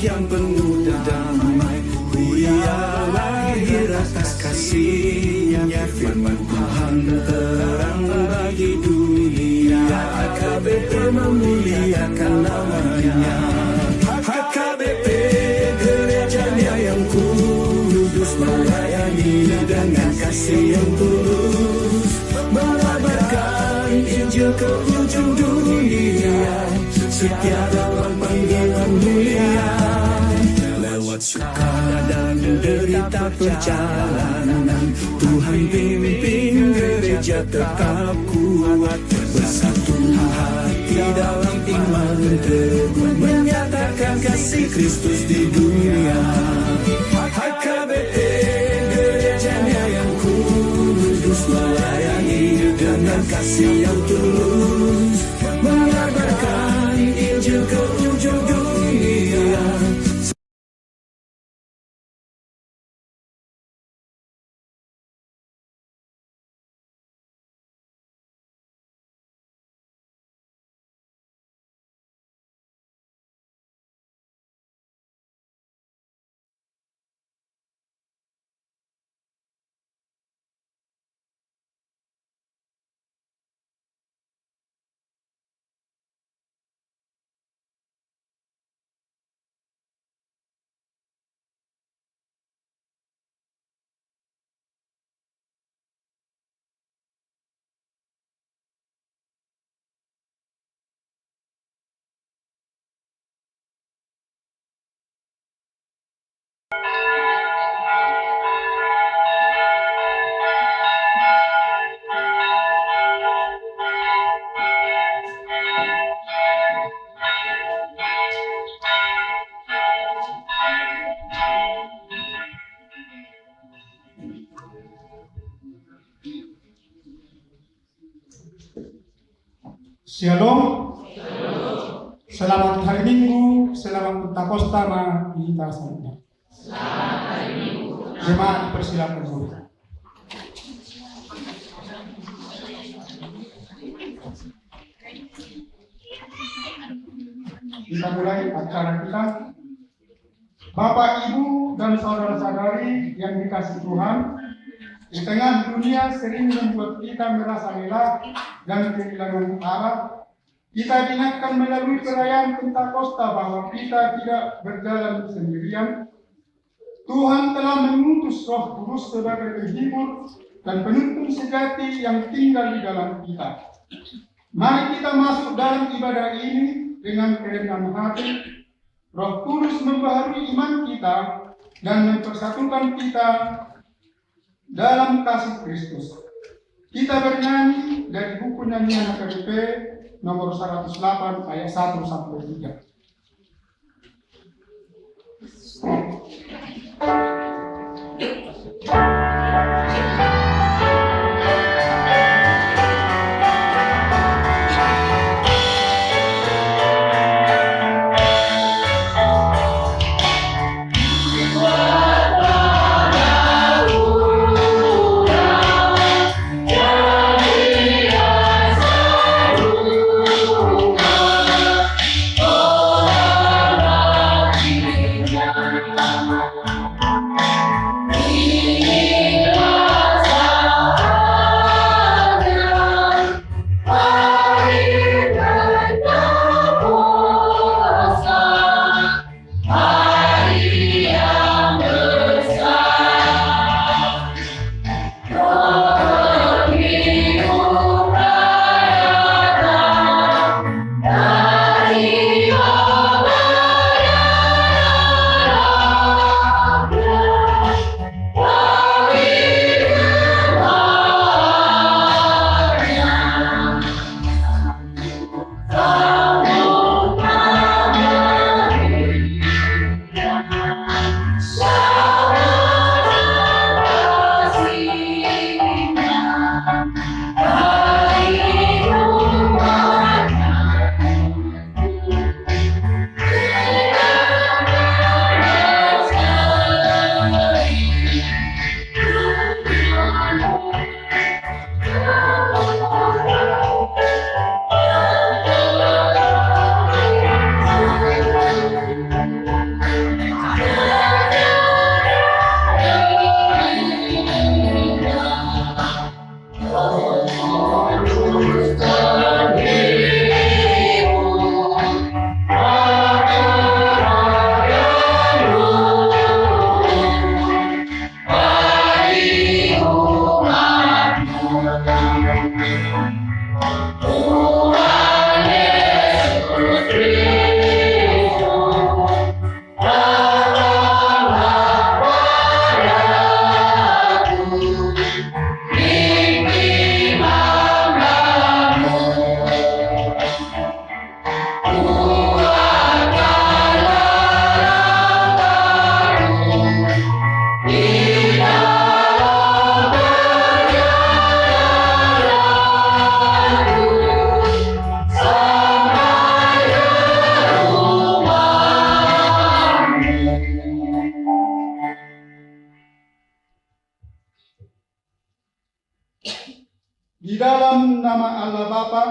Yang penuh damai, Dia lahir atas kasih-Nya, firman Tuhan terang bagi dunia. HKBP memuliakan namanya. HKBP gerejanya yang kudus, melayani dengan kasih yang tulus, mengabarkan Injil ke ujung dunia, setia dalam panggilan mulia. Lewat suka dan derita perjalanan, Tuhan pimpin gereja tetap kuat, bersatu hati dalam iman teguh, menyatakan kasih Kristus di dunia. HKBP gerejanya yang kudus, melayani dengan kasih yang tulus, mengabarkan Injil ke ujung dunia. Shalom. Selamat hari Minggu, selamat Pentakosta kita semua. Selamat hari Minggu. Jemaat dipersilakan dulu. Kita mulai acara kita. Bapak, Ibu, dan saudara-saudari yang dikasihi Tuhan, di tengah dunia sering membuat kita merasa lelah dan kehilangan arah, kita diingatkan melalui perayaan Pentakosta bahwa kita tidak berjalan sendirian. Tuhan telah mengutus Roh Kudus sebagai penghibur dan penuntun sejati yang tinggal di dalam kita. Mari kita masuk dalam ibadah ini dengan kerendahan hati. Roh Kudus membaharui iman kita dan mempersatukan kita dalam kasih Kristus. Kita bernyanyi dari buku nyanyian HKBP nomor 108 ayat 1 sampai 3. Di dalam nama Allah Bapa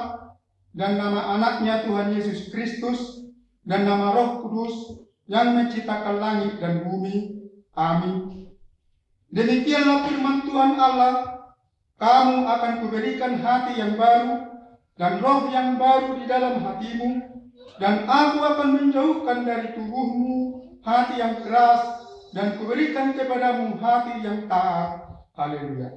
dan nama anaknya Tuhan Yesus Kristus dan nama Roh Kudus yang menciptakan langit dan bumi. Amin. Demikianlah firman Tuhan Allah, kamu akan kuberikan hati yang baru dan roh yang baru di dalam hatimu, dan aku akan menjauhkan dari tubuhmu hati yang keras dan kuberikan kepadamu hati yang taat. Haleluya.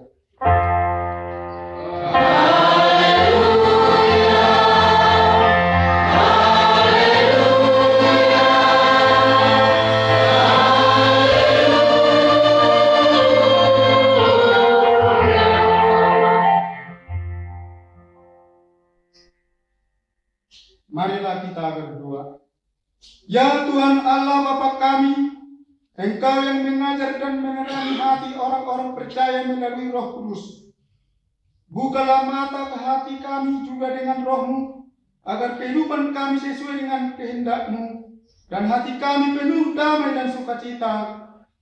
Marilah kita berdoa. Ya Tuhan Allah Bapa kami, Engkau yang mengajar dan menerangi hati orang-orang percaya melalui Roh Kudus. Bukalah mata ke hati kami juga dengan Roh-Mu, agar kehidupan kami sesuai dengan kehendak-Mu, dan hati kami penuh damai dan sukacita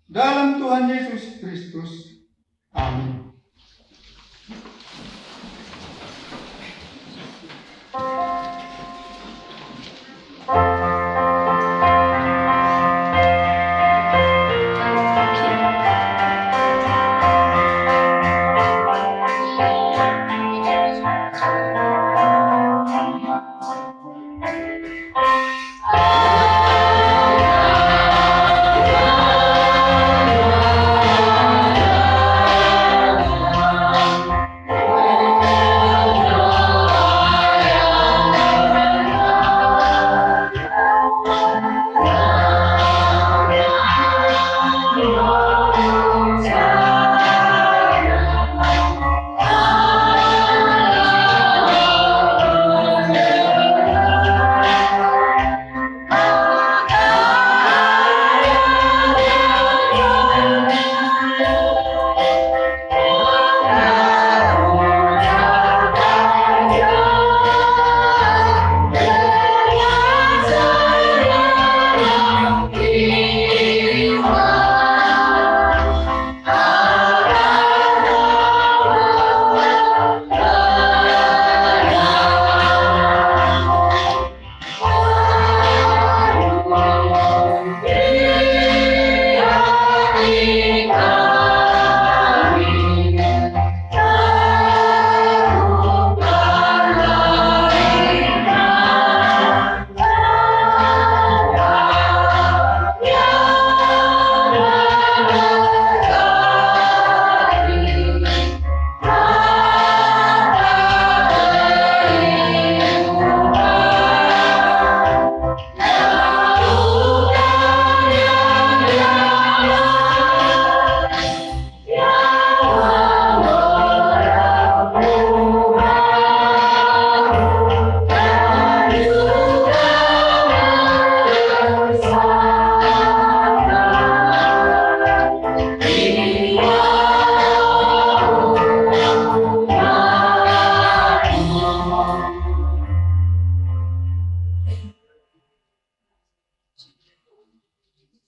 dalam Tuhan Yesus Kristus. Amin.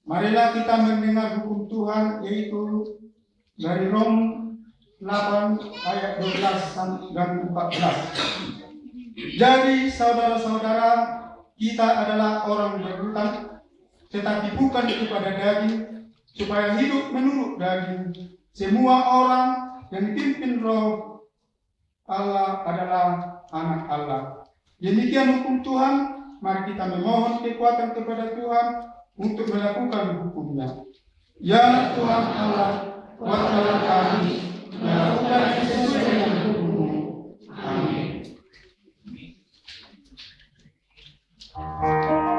Marilah kita mendengar hukum Tuhan, yaitu dari Rom 8 ayat 12 dan 14. Jadi saudara-saudara, kita adalah orang berhutang, tetapi bukan kepada daging, supaya hidup menurut daging. Semua orang yang dipimpin Roh Allah adalah anak Allah. Demikian hukum Tuhan. Mari kita memohon kekuatan kepada Tuhan untuk melakukan hukumnya. Ya Tuhan Allah, kuatkanlah kami melakukan sesuai dengan hukum-Mu. Amin. Sehingga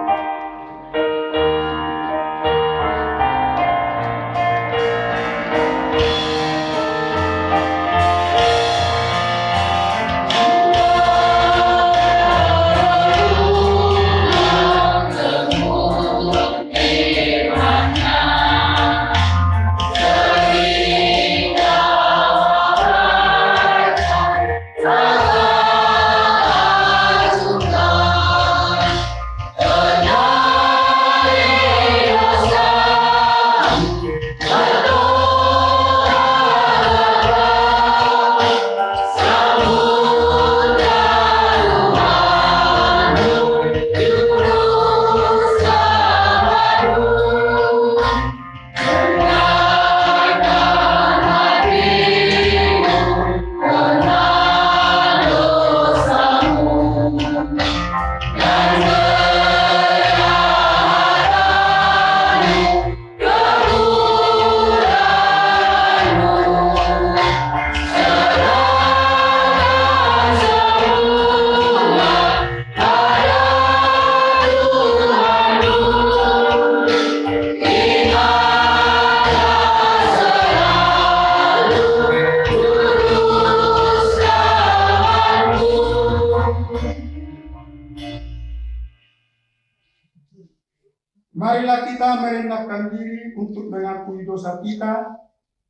telah merendahkan diri untuk mengakui dosa kita,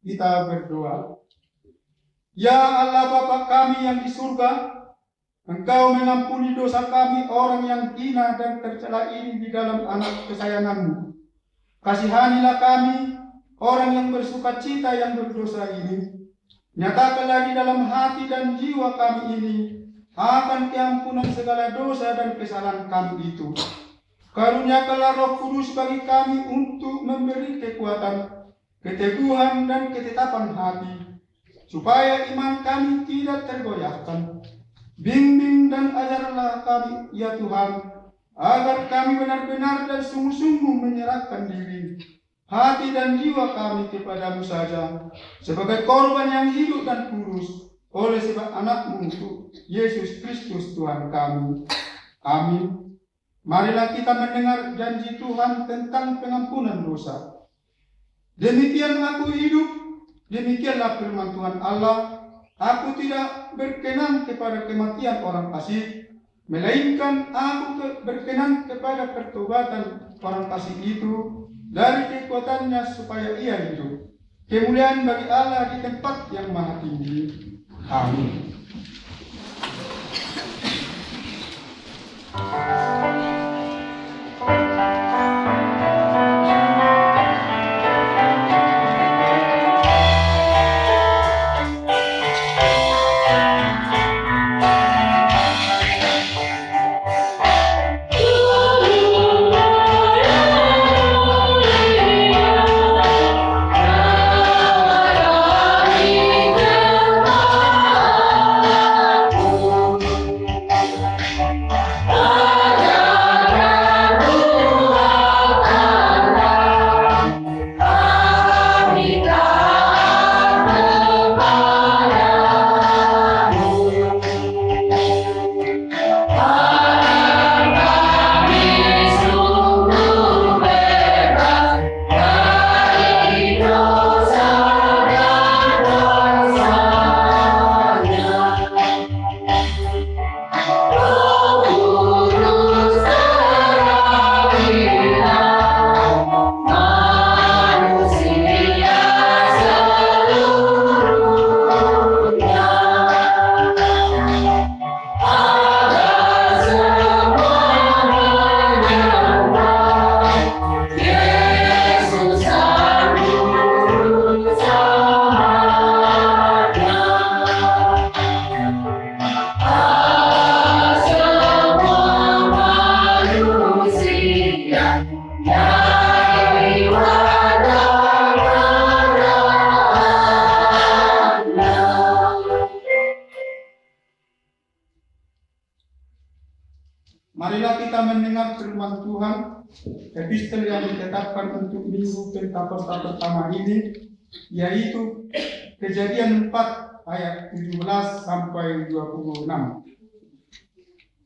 kita berdoa. Ya Allah Bapa kami yang di surga, Engkau mengampuni dosa kami orang yang hina dan tercela ini di dalam anak kesayangan-Mu. Kasihanilah kami, orang yang bersuka cita yang berdosa ini. Nyatakanlah di dalam hati dan jiwa kami ini akan keampunan segala dosa dan kesalahan kami itu. Karuniakanlah Roh Kudus bagi kami untuk memberi kekuatan, keteguhan dan ketetapan hati, supaya iman kami tidak tergoyahkan. Bimbing dan ajarlah kami, ya Tuhan, agar kami benar-benar dan sungguh-sungguh menyerahkan diri, hati dan jiwa kami kepadamu saja, sebagai korban yang hidup dan kudus, oleh sebab anak-Mu Yesus Kristus Tuhan kami. Amin. Marilah kita mendengar janji Tuhan tentang pengampunan dosa. Demikian aku hidup, demikianlah firman Tuhan Allah. Aku tidak berkenan kepada kematian orang fasik, melainkan aku berkenan kepada pertobatan orang fasik itu dari kekuatannya supaya ia hidup. Kemuliaan bagi Allah di tempat yang maha tinggi. Amin. Marilah kita mendengar firman Tuhan, epistel yang ditetapkan untuk minggu Pentakosta pertama ini, yaitu Kejadian 4 ayat 17 sampai 26.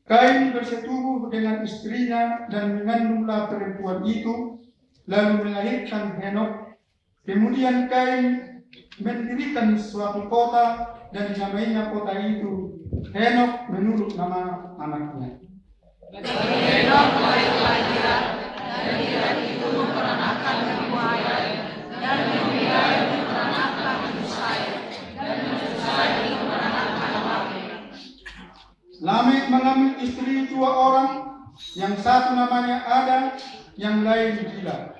Kain bersetubuh dengan istrinya dan mengandunglah perempuan itu, lalu melahirkan Henok. Kemudian Kain mendirikan suatu kota dan dinamainya kota itu Henok menurut nama anaknya. Henok melahirkan dan dia itu memperanakan Metusael, dan Metusael memperanakan Metusael, dan Metusael memperanakan Lamek. Lamek mengambil istri 2 orang, yang satu namanya Ada, yang lain Zila.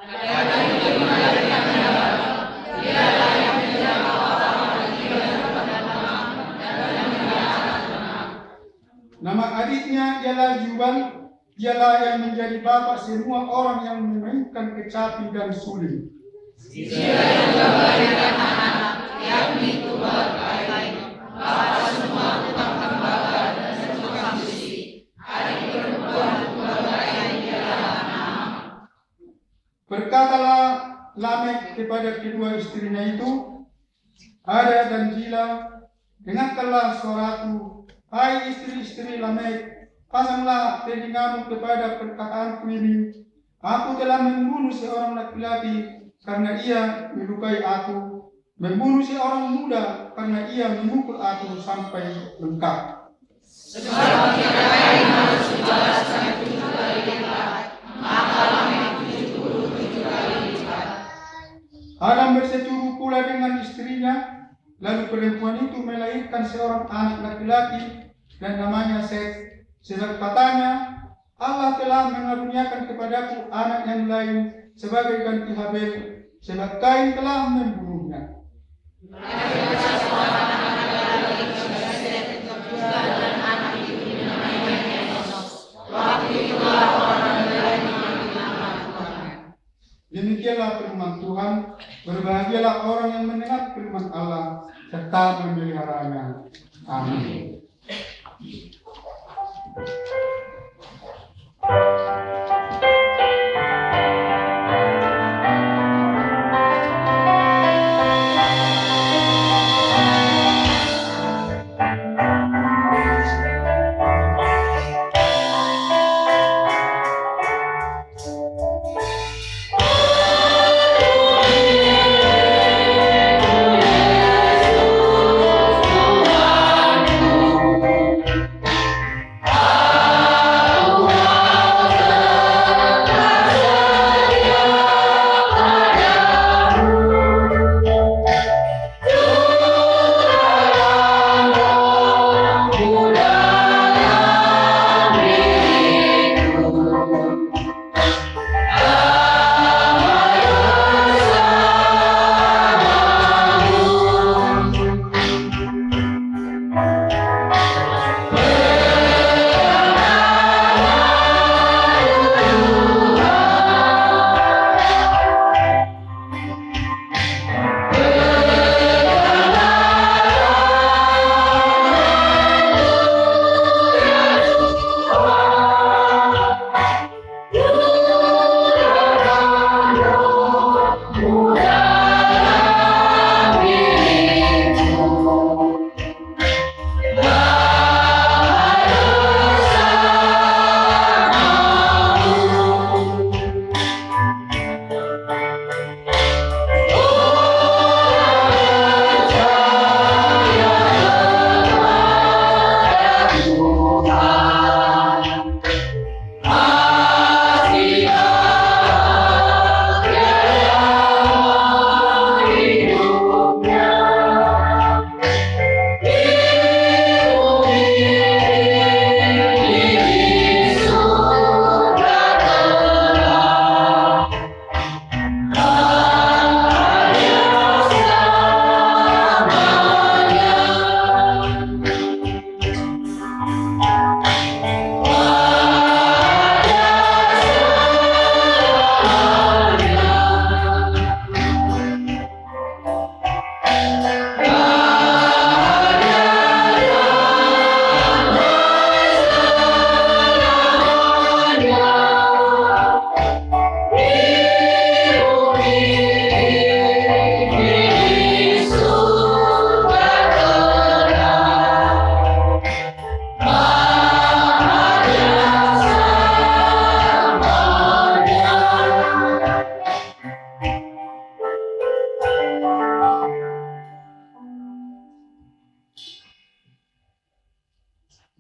Ada itu melahirkan Nabal, dialah yang menjaga orang-orang Zila pada Lamek, dan memelihara ternak. Nama adiknya ialah Jubal, dialah yang menjadi bapak semua orang yang memainkan kecapi dan suling. Dia juga melahirkan anak, yakni Tubal Kain, bapak semua tukang tembaga dan tukang besi. Adik perempuan Tubal Kain ialah Naamah. Berkatalah Lamek kepada kedua istrinya itu, Ada dan Zila, dengarkanlah suaraku, hai istri-istri Lamek, pasanglah telingamu kepada perkataanku ini. Aku telah membunuh seorang laki-laki karena ia melukai aku, membunuh seorang muda karena ia memukul aku sampai bengkak. Sebab Kain harus dibalaskan 7 kali lipat, maka Lamek 7 Adam bersetubuh pula dengan istrinya, lalu perempuan itu melahirkan seorang anak laki-laki dan namanya Set. Sebab katanya, Allah telah mengaruniakan kepadaku anak yang lain sebagai ganti Habel, sebab Kain telah membunuhnya. Demikianlah firman Tuhan. Berbahagialah orang yang mendengar firman Allah serta memeliharanya. Amin.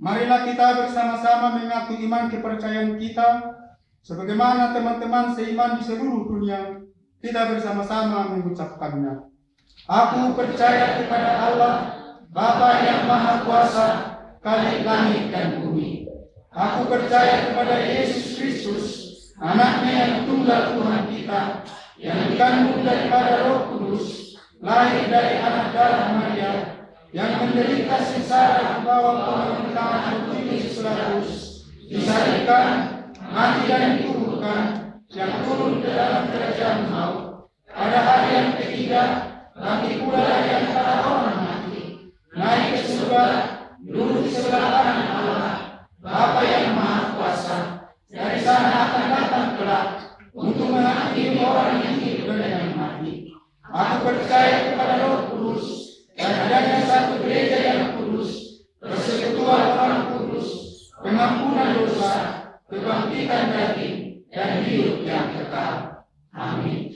Marilah kita bersama-sama mengaku iman kepercayaan kita, sebagaimana teman-teman seiman di seluruh dunia, kita bersama-sama mengucapkannya. Aku percaya kepada Allah, Bapa yang Maha Kuasa, Khalik langit dan bumi. Aku percaya kepada Yesus Kristus, Anaknya yang tunggal Tuhan kita, yang dikandung daripada Roh Kudus, lahir dari anak darah Maria, yang menderita sengsara di bawah pemerintahan Pontius Pilatus, disalibkan, mati dan dikuburkan, yang turun ke dalam kerajaan maut. Pada hari yang ketiga, bangkit pula dari antara orang mati, naik ke surga, duduk di sebelah kanan Allah, Bapa yang Maha Kuasa. Dari sana akan datang kelak untuk menghakimi orang yang hidup dan yang mati. Aku percaya kepada Roh Kudus, dan adanya satu gereja yang kudus, persekutuan orang kudus, pengampunan dosa, kebangkitan daging, dan hidup yang kekal. Amin.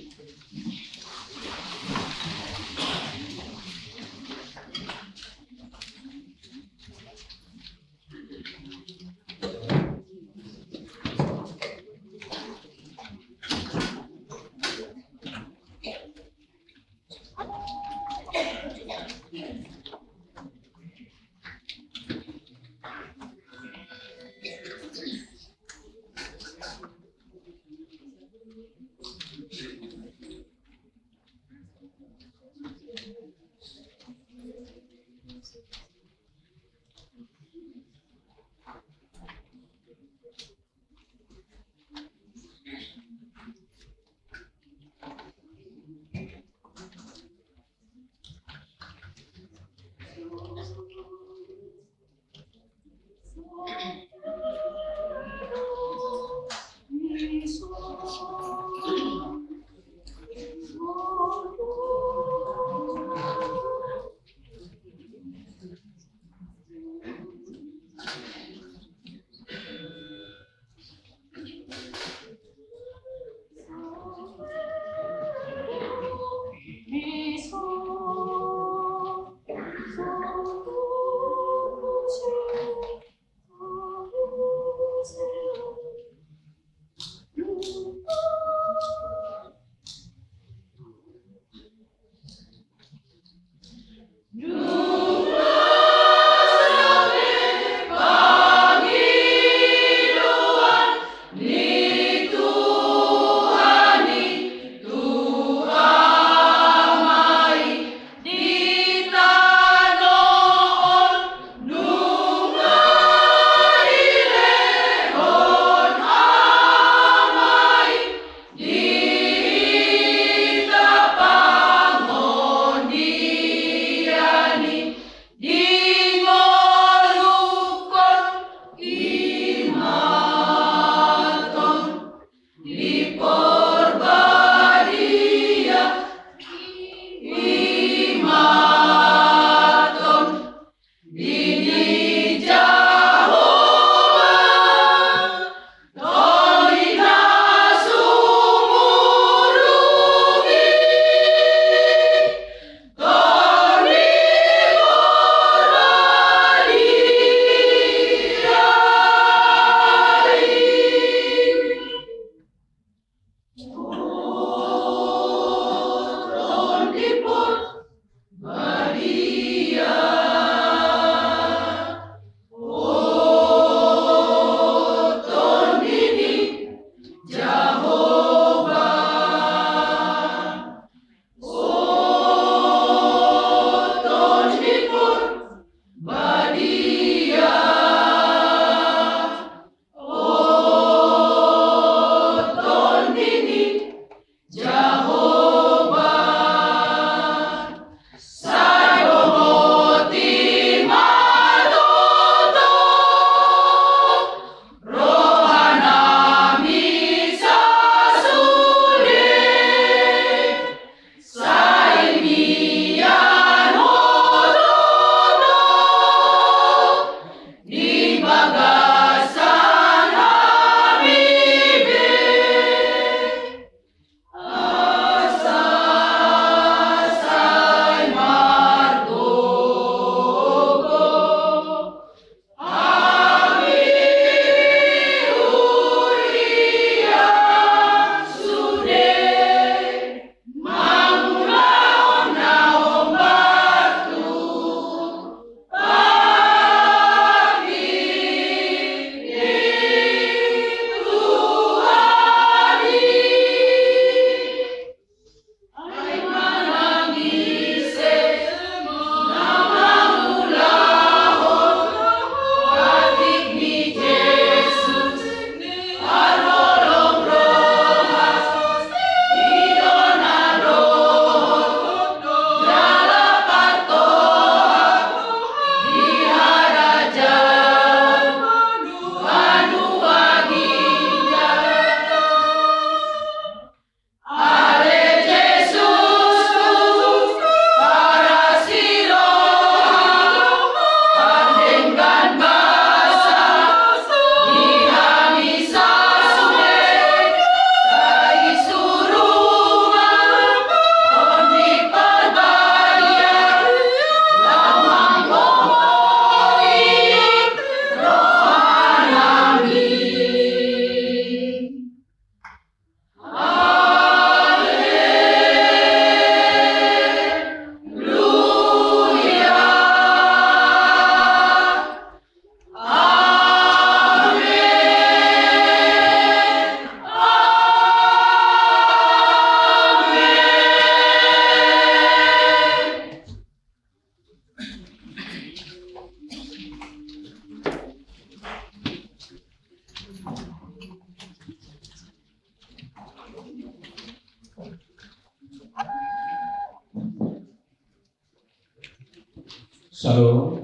Shalom.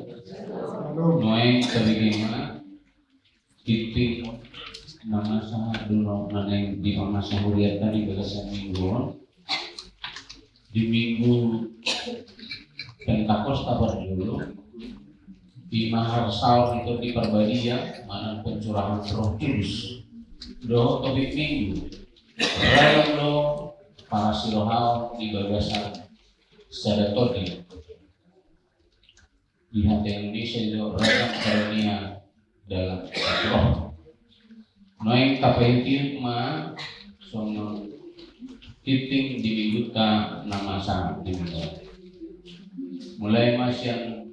Lalu Noeng kabigima titik nama sangat dulu naneng di masa huriat tadi bagasan minggu di minggu Pentakosta dulu di Mahar Saur itu di Perbadia mana pencurahan Roh Kudus doh topik minggu rayong lo para sirohal di bagasan Sadatoti di hati Indonesia itu ragam karunia dalam roh. Noeng tapetin ma sono titing di minggu ta nama sangat di minggu. Mulai masih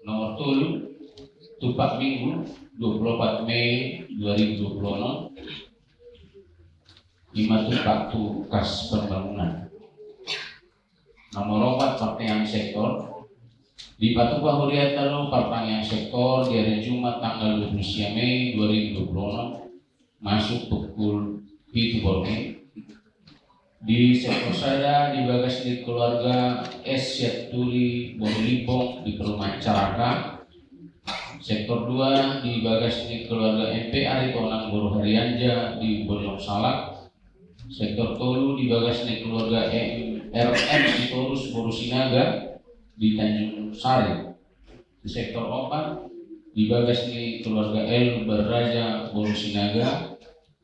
nomor 7 tupak minggu 24 Mei 2026 lima tupak tu kas pembangunan. Nomor 4 pertanyaan sektor di Patupa Huriat Taru pertanyaan sektor di hari Jumat tanggal 20 Mei 2026 masuk pukul 7 di sektor sada di bagas di keluarga S. Yatuli Borlipong di perumahan Caraka. Sektor 2 di bagas di keluarga MP Aritonang Boru Harianja di Bojong Salak. Sektor 3 di bagas di keluarga RM di Torus Boru Sinaga di Tanjung Sari. Di sektor 4 di bagas di keluarga L Beraja Boru Sinaga,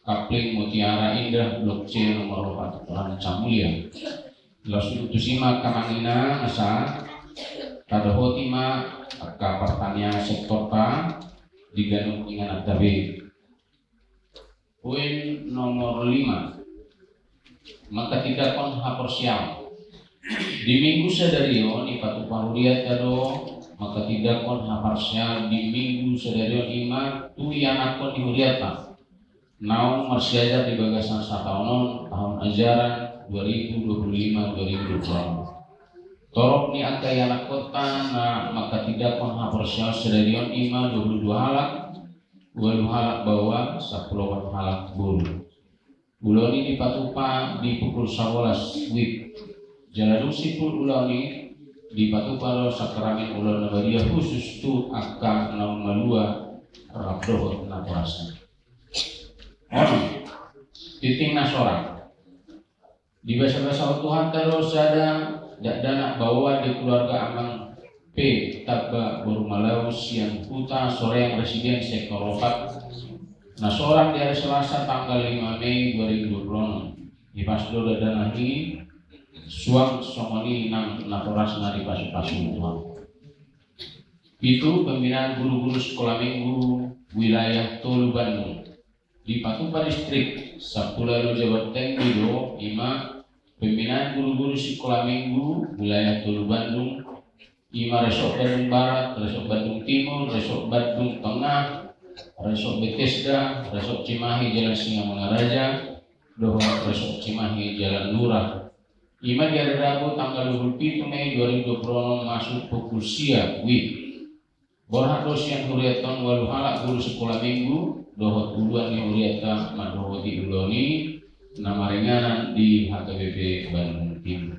Kapling Mutiara Indah Blok C nomor 4 Ranca Mulia. Lalu tusima kamangina asa kada hotima ka pertanyaan sektor ta diganung dengan atabe. Poin nomor 5 maka tidak kon haporsial di minggu sadario ni Patupa Huriat kado maka tidak kon haporsial di minggu sadario 5 tu yanakon di Huriata naung marsiajar di bagasan sataunon tahun ajaran 2025-2026 torok ni angka yanak kota na maka tidak kon haporsial sadario 5 22 halak 20 halak bawah 10 halak bulu. Uloni di Patupa di pukul 11 wib. Jalan sipul uloni di Patupa lo sakramen ulon nabadia khusus tu akan naung malua rabdoh na perasa. Titing nasorang di bahasa Tuhan terus ada dana bawa di keluarga Amang P Tabba Borumalaus yang Puta sore yang residen sektor 4. Nah seorang di hari Selasa tanggal 5 Mei 2020 di Pasdo dana ini suang somoni nang natorasna di pasu-pasu Tuhan. Itu pembinaan guru-guru sekolah minggu wilayah Tolu Bandung di Patupa Distrik Sapulalo Jawa Tengah 5 pembinaan guru-guru sekolah minggu wilayah Tolu Bandung 5 Resok Bandung Barat, Resok Bandung Timur, Resok Bandung Tengah, Resok Bethesda, Resok Cimahi Jalan Singamangaraja, Dohong Resok Cimahi Jalan Lurah. Ima di hari Rabu tanggal 27 Mei 2020 masuk pukul siang wib. Borha dosian huriatan walu halak guru sekolah minggu dohot uluan yang huriata madohoti uloni nama ringanan di HKBP Bandung Timur.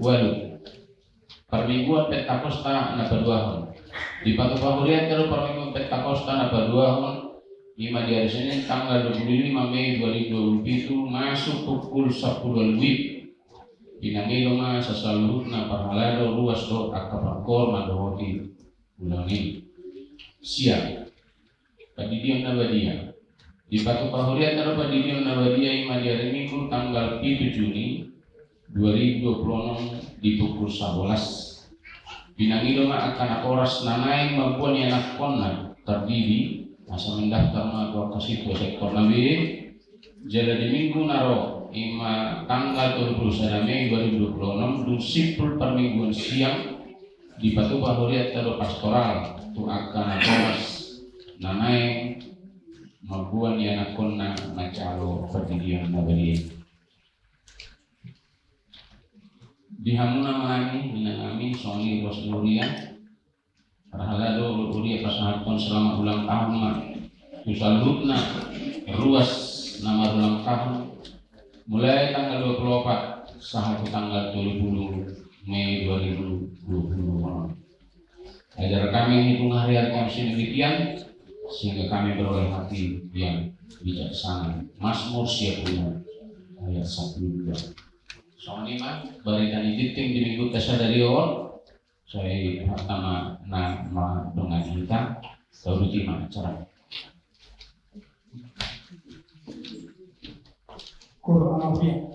Walu permingguan Pentakosta na paduahon di Patupa Huriat kalau permingguan Pentakosta na paduahon lima di hari Senin tanggal 25 Mei 2027 masuk pukul 10 wib. Pinangilo ma sa saluhut na parhalado ruas do akapangkor madohoti uloni siang padidion na badia di Patupa Huriat kalau padidion na badia ima di hari Minggu tanggal 7 Juni 2026 di pukul 11 pinangilo ma akan akoras nanay mabuan yang nakona terdiri masa mendaftar ma ke kasih sektor nabi jala di minggu naro ima tanggal 21 Mei 2026 du sipul permingguan siang di Patupa Huriat kalau pastoral tu akan akoras nanay mabuan yang nakona macalo perdidian nabi di hamuna menami minangami soni ros luria rahalado luria pasahaton selama ulang tahun ma tusalutna ruas nama ulang tahun mulai tanggal 24 sampai tanggal 30 Mei 2026 Ajar kami hitung hari-hari kami sedemikian, sehingga kami beroleh hati yang bijaksana. Mazmur 10 ayat 1-2. Soalnya mah barikan diting di minggu tasadarion saya pertama nama dengan kita sauruti cara Quran Alfiah.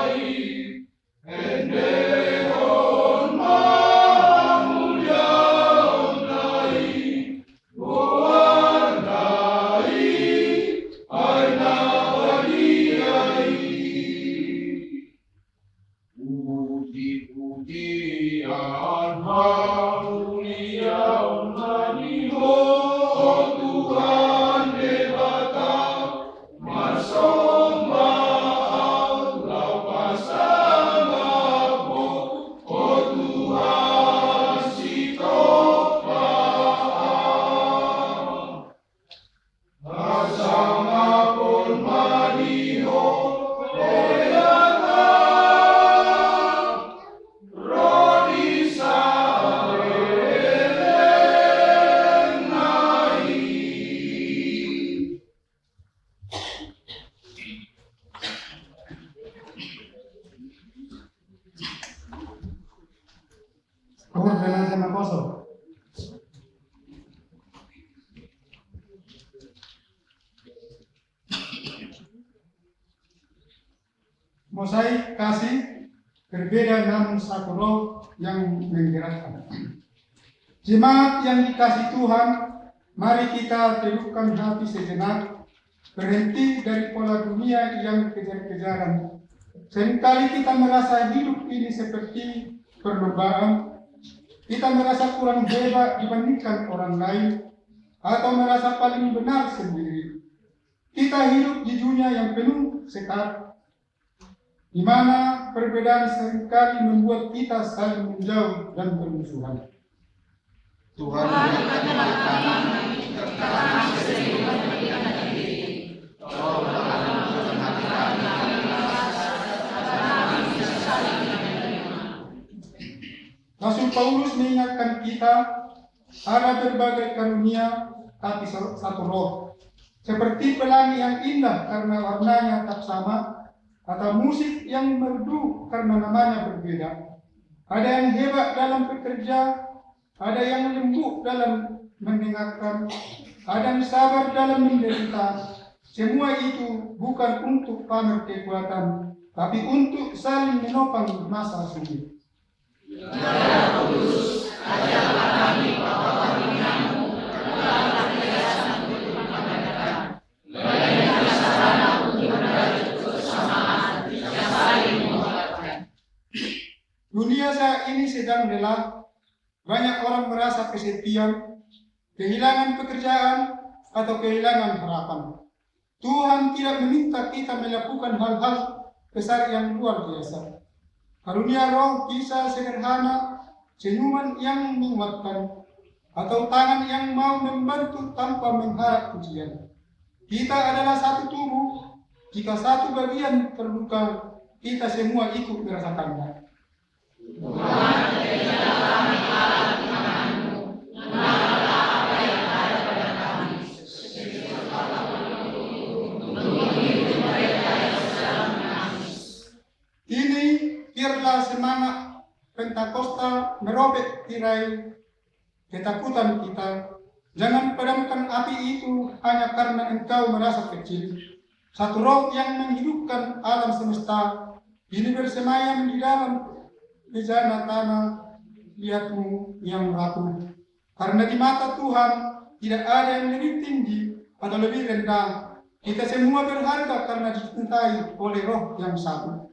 Ende mosaik kasih, berbeda namun satu roh yang menggerakkan. Jemaat yang dikasih Tuhan, mari kita teduhkan hati sejenak, berhenti dari pola dunia yang kejar-kejaran. Seringkali kita merasa hidup ini seperti perlombaan, kita merasa kurang hebat dibandingkan orang lain, atau merasa paling benar sendiri. Kita hidup di dunia yang penuh sekat, di mana perbedaan seringkali membuat kita saling menjauh dan bermusuhan. Tuhan berikanlah kami kami sering memberikan diri. Tolong lembutkan hati kami kami bisa saling menerima. Rasul Paulus mengingatkan kita ada berbagai karunia tapi satu roh. Seperti pelangi yang indah karena warnanya tak sama, atau musik yang merdu karena namanya berbeda. Ada yang hebat dalam bekerja, ada yang lembut dalam mendengarkan, ada yang sabar dalam menderita. Semua itu bukan untuk pamer kekuatan, tapi untuk saling menopang masa sulit. Ya Paulus, ajarlah kami bahwa karuniamu bukanlah kebiasaan untuk dipamerkan, melainkan sarana untuk berajut kebersamaan yang saling menguatkan. Dunia saat ini sedang lelah. Banyak orang merasa kesepian, kehilangan pekerjaan, atau kehilangan harapan. Tuhan tidak meminta kita melakukan hal-hal besar yang luar biasa. Karunia roh bisa sederhana, senyuman yang menguatkan, atau tangan yang mau membantu tanpa mengharap pujian. Kita adalah satu tubuh. Jika satu bagian terluka, kita semua ikut merasakannya. Tuhan, berikanlah kami alat imanmu, mengenallah apa yang ada pada kami, seperti kata untuk hidup mereka yang sedang menangis. Ini biarlah semangat Pentakosta merobek tirai ketakutan kita. Jangan padamkan api itu hanya karena engkau merasa kecil. Satu roh yang menghidupkan alam semesta ini bersemayam di dalam bejana tanah liatmu yang rapuh. Karena di mata Tuhan tidak ada yang lebih tinggi atau lebih rendah. Kita semua berharga karena dicintai oleh roh yang sama.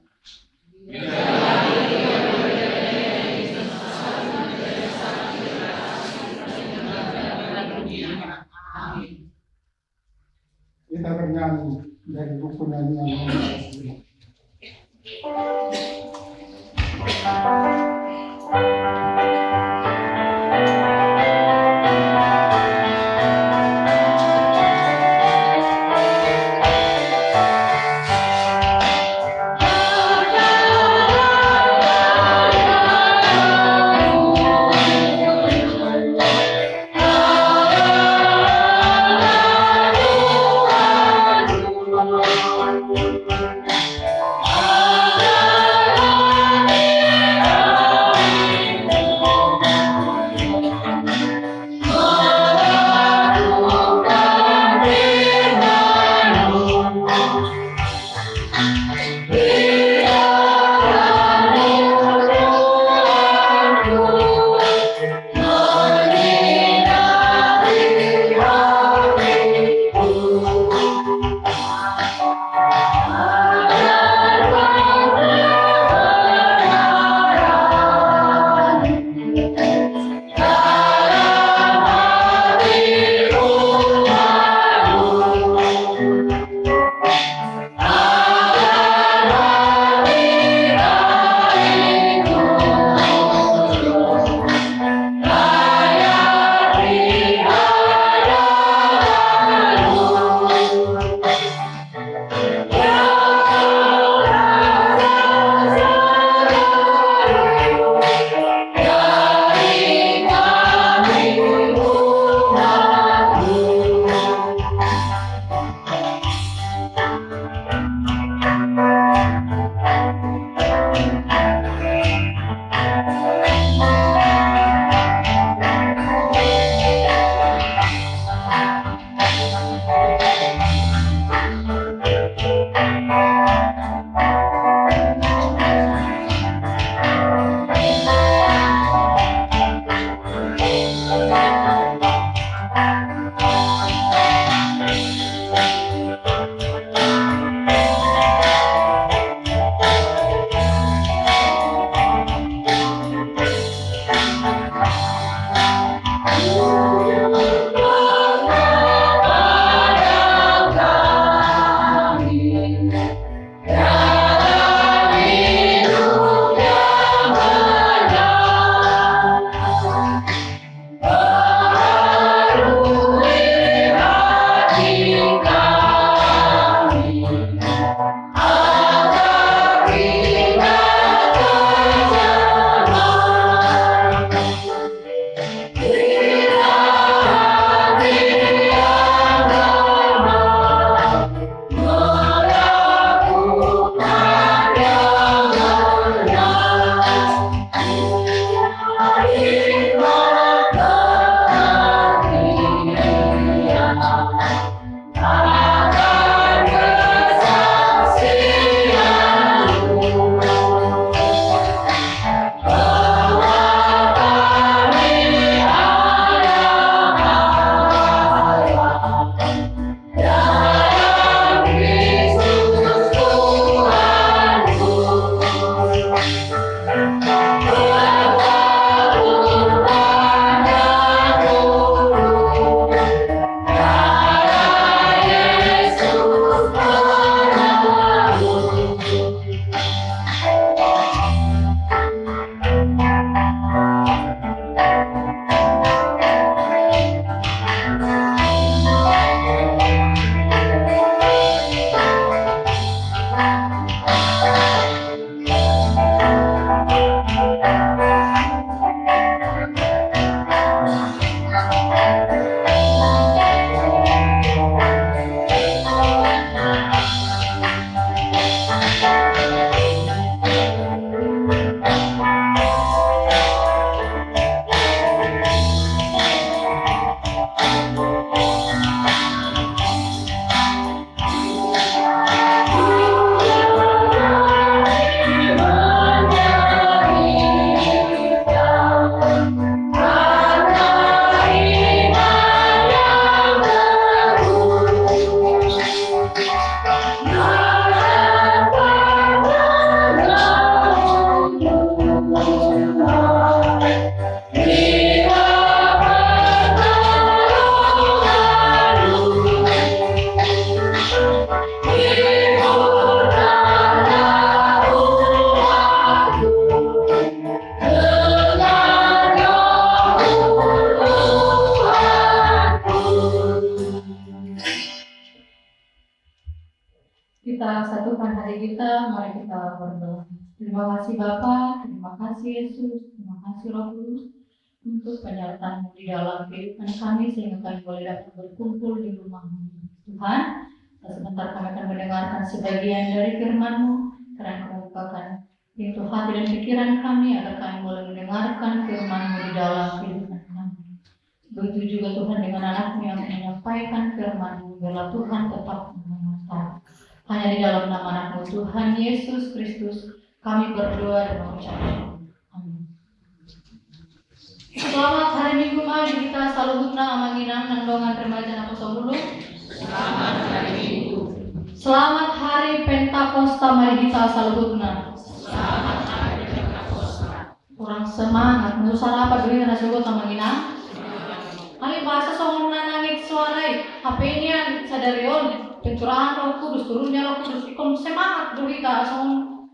Kita bernyanyi dari buku nyanyian yang asli. kuasa Tuhan hari kita, mari kita berdoa. Terima kasih Bapa, terima kasih Yesus, terima kasih Roh Kudus untuk penyertaan-Mu di dalam kehidupan kami sehingga kami boleh dapat berkumpul di rumah-Mu. Tuhan, sebentar kami akan mendengarkan sebagian dari firman-Mu, karena Kau bukakan pintu hati dan pikiran kami agar kami boleh mendengarkan firman-Mu di dalam kehidupan kami. Begitu juga Tuhan dengan anak-Mu yang menyampaikan firman-Mu, biarlah Tuhan tetap mengenal. Hanya di dalam nama anak-Mu Tuhan Yesus Kristus kami berdoa dan mengucapkan amin. Selamat hari Minggu mari kita saluhutna amanginang nandongan remaja Apostol Bulu. Selamat hari Minggu. Selamat hari Pentakosta mari kita saluhutna. Selamat hari Pentakosta. Kurang semangat nusa apa dulu na sugot amanginang. Ali bahasa songon nangit suarai HP-nya sadarion pencurahan Roh Kudus, turunnya Roh Kudus, ikon semangat dulu kita songon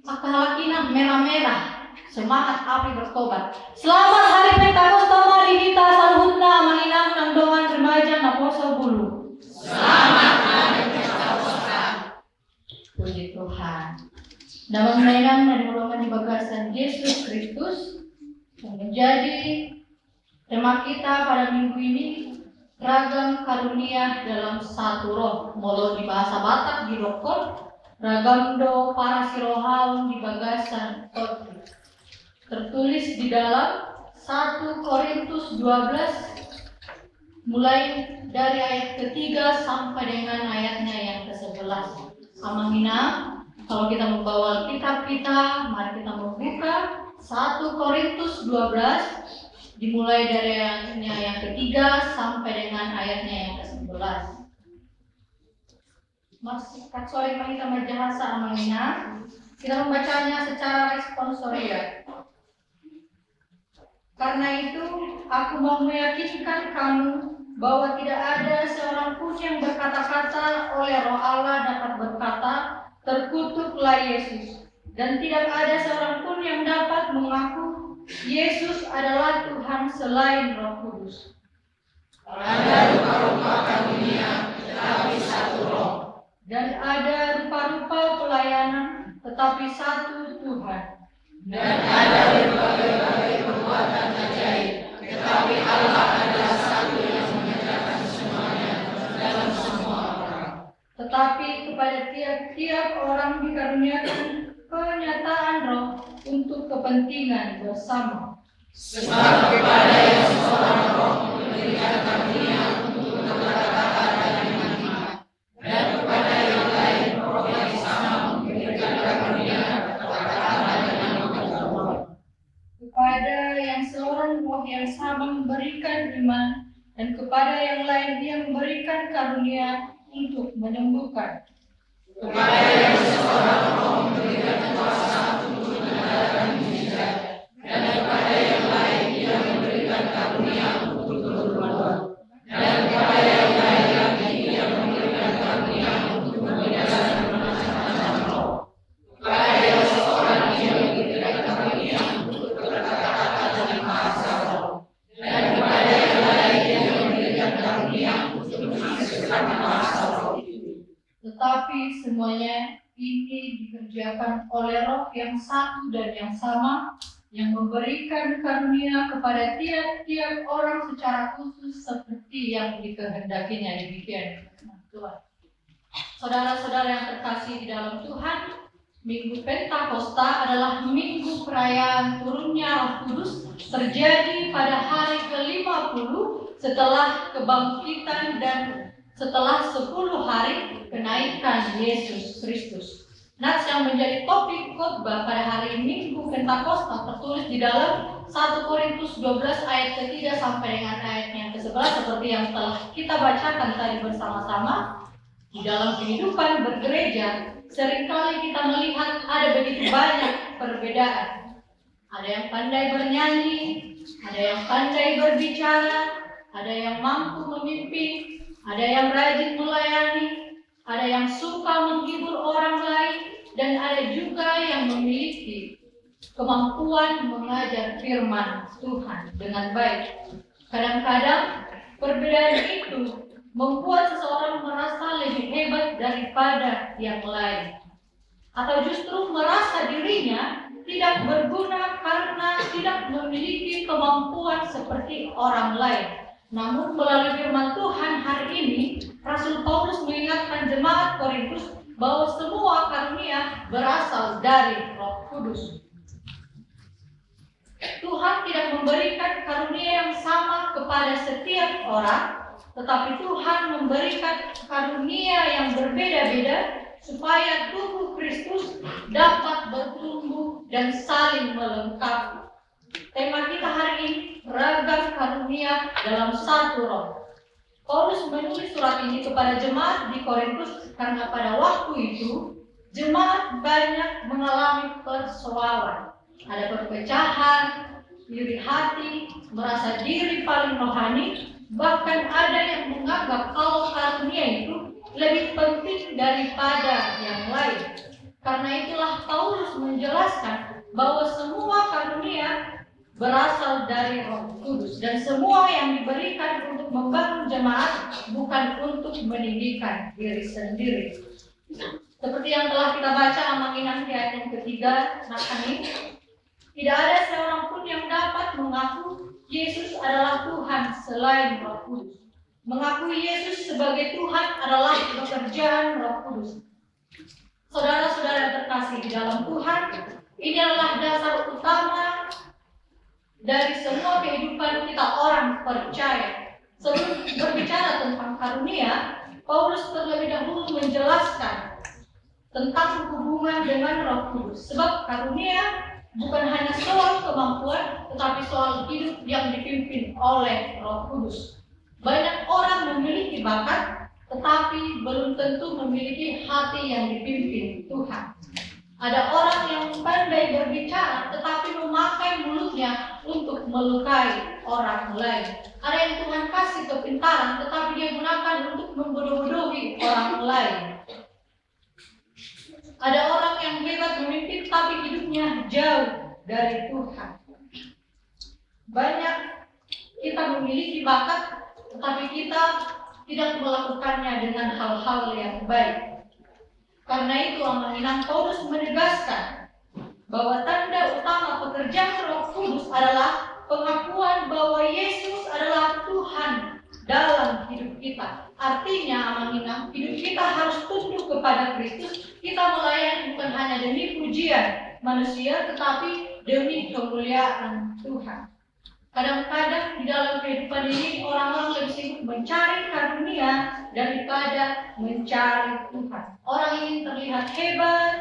akalakinan merah-merah, semangat api bertobat. Selamat hari Pentakosta mari kita saluhutna manginang nandongan remaja Apostol Bulu. Selamat hari Pentakosta. Puji Tuhan. Nama menang dan golongan di bagasan Yesus Kristus yang menjadi tema kita pada minggu ini, ragam karunia dalam satu roh. Molo di bahasa Batak di Rokon, ragam do para sirohaun di bagasan Otri. Tertulis di dalam 1 Korintus 12 mulai dari ayat ketiga sampai dengan ayatnya yang ke-11. Amangina, kalau kita membawa kitab kita, mari kita membuka 1 Korintus 12 dimulai dari ayatnya yang ketiga sampai dengan ayatnya yang ke-11. Mas Katsori kita majahasa amangina, kita membacanya secara responsoria. Karena itu, aku mau meyakinkan kamu bahwa tidak ada seorang pun yang berkata-kata oleh Roh Allah dapat berkata, terkutuklah Yesus. Dan tidak ada seorang pun yang dapat mengaku Yesus adalah Tuhan selain Roh Kudus. Ada rupa-rupa karunia, tetapi satu Roh. Dan ada rupa-rupa pelayanan, tetapi satu Tuhan. Dan ada berbagai perbuatan ajaib, tetapi Allah adalah satu yang mengerjakan semuanya dalam semua orang. Tetapi kepada tiap-tiap orang dikaruniakan kenyataan Roh untuk kepentingan bersama. Sebab kepada yang seorang Roh memberikan karunia untuk berkata-kata dan menghikmat, dan kepada yang lain Roh yang sama memberikan karunia berkata-kata dan menghikmat. Kepada yang seorang Roh yang sama memberikan iman, dan kepada yang lain Dia memberikan karunia untuk menyembuhkan. Kepada yang seorang Roh memberikan kuasa untuk mengadakan mujizat, dan kepada yang lain Dia memberikan karunia untuk bernubuat, dan kepada yang lain lagi Dia memberikan karunia untuk membedakan macam-macam roh. Kepada yang seorang Dia memberikan karunia untuk berkata-kata dengan bahasa roh, dan kepada yang lain Dia memberikan karunia untuk menghasilkan bahasa roh. Tetapi semuanya ini dikerjakan oleh Roh yang satu dan yang sama, yang memberikan karunia kepada tiap-tiap orang secara khusus seperti yang dikehendakinya. Demikian Tuhan. Saudara-saudara yang terkasih di dalam Tuhan, Minggu Pentakosta adalah minggu perayaan turunnya Roh Kudus, terjadi pada hari ke-50 setelah kebangkitan dan setelah 10 hari kenaikan Yesus Kristus. Nats yang menjadi topik khotbah pada hari Minggu Pentakosta tertulis di dalam 1 Korintus 12 ayat ke-3 sampai dengan ayat yang ke-11 seperti yang telah kita bacakan tadi bersama-sama. Di dalam kehidupan bergereja, seringkali kita melihat ada begitu banyak perbedaan. Ada yang pandai bernyanyi, ada yang pandai berbicara, ada yang mampu memimpin, ada yang rajin melayani, ada yang suka menghibur orang lain, dan ada juga yang memiliki kemampuan mengajar firman Tuhan dengan baik. Kadang-kadang perbedaan itu membuat seseorang merasa lebih hebat daripada yang lain, atau justru merasa dirinya tidak berguna karena tidak memiliki kemampuan seperti orang lain. Namun melalui firman Tuhan hari ini, Rasul Paulus mengingatkan jemaat Korintus bahwa semua karunia berasal dari Roh Kudus. Tuhan tidak memberikan karunia yang sama kepada setiap orang, tetapi Tuhan memberikan karunia yang berbeda-beda supaya tubuh Kristus dapat bertumbuh dan saling melengkapi. Tema kita hari ini, ragam karunia dalam satu roh. Paulus menulis surat ini kepada jemaat di Korintus karena pada waktu itu jemaat banyak mengalami persoalan. Ada perpecahan, iri hati, merasa diri paling rohani, bahkan ada yang menganggap kalau karunia itu lebih penting daripada yang lain. Karena itulah Paulus menjelaskan bahwa semua karunia berasal dari Roh Kudus dan semua yang diberikan untuk membangun jemaat bukan untuk meninggikan diri sendiri. Seperti yang telah kita baca Amang-Inang di ayat yang ketiga, tidak ada seorang pun yang dapat mengaku Yesus adalah Tuhan selain Roh Kudus. Mengakui Yesus sebagai Tuhan adalah pekerjaan Roh Kudus. Saudara-saudara terkasih di dalam Tuhan, ini adalah dasar utama dari semua kehidupan kita orang percaya. Sebelum berbicara tentang karunia, Paulus terlebih dahulu menjelaskan tentang hubungan dengan Roh Kudus. Sebab karunia bukan hanya soal kemampuan, tetapi soal hidup yang dipimpin oleh Roh Kudus. Banyak orang memiliki bakat, tetapi belum tentu memiliki hati yang dipimpin Tuhan. Ada orang yang pandai berbicara, tetapi memakai mulutnya untuk melukai orang lain. Ada yang Tuhan kasih kepintaran, tetapi dia gunakan untuk membodoh-bodohi orang lain. Ada orang yang hebat memimpin, tapi hidupnya jauh dari Tuhan. Banyak kita memiliki bakat, tetapi kita tidak melakukannya dengan hal-hal yang baik. Karena itu Amang-Inang Paulus menegaskan bahwa tanda utama pekerjaan Roh Kudus adalah pengakuan bahwa Yesus adalah Tuhan dalam hidup kita. Artinya Amang-Inang, hidup kita harus tunduk kepada Kristus. Kita melayani bukan hanya demi pujian manusia, tetapi demi kemuliaan Tuhan. Kadang-kadang di dalam kehidupan ini orang-orang lebih sibuk mencari karunia daripada mencari Tuhan. Orang ingin terlihat hebat,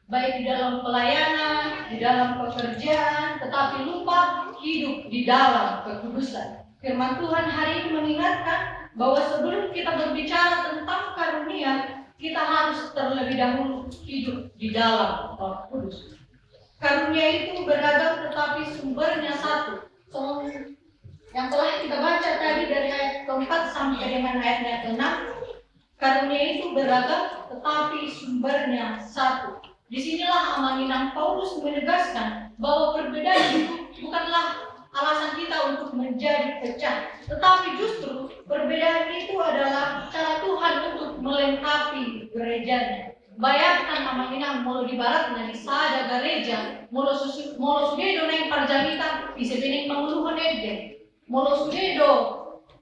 baik di dalam pelayanan, di dalam pekerjaan, tetapi lupa hidup di dalam kekudusan. Firman Tuhan hari ini mengingatkan bahwa sebelum kita berbicara tentang karunia, kita harus terlebih dahulu hidup di dalam Roh Kudus. Karunia itu beragam tetapi sumbernya satu. Yang telah kita baca tadi dari ayat keempat sampai dengan ayat ke-6, karunia itu beragam tetapi sumbernya satu. Disinilah Amang-Inang Paulus menegaskan bahwa perbedaan itu bukanlah alasan kita untuk menjadi pecah, tetapi justru perbedaan itu adalah cara Tuhan untuk melengkapi gerejanya. Bayangkan Amang-Inang molo di barat na di sada gereja, molo sudedo na yung parjamitan, isipin yung manguluhan ede. Molo sudedo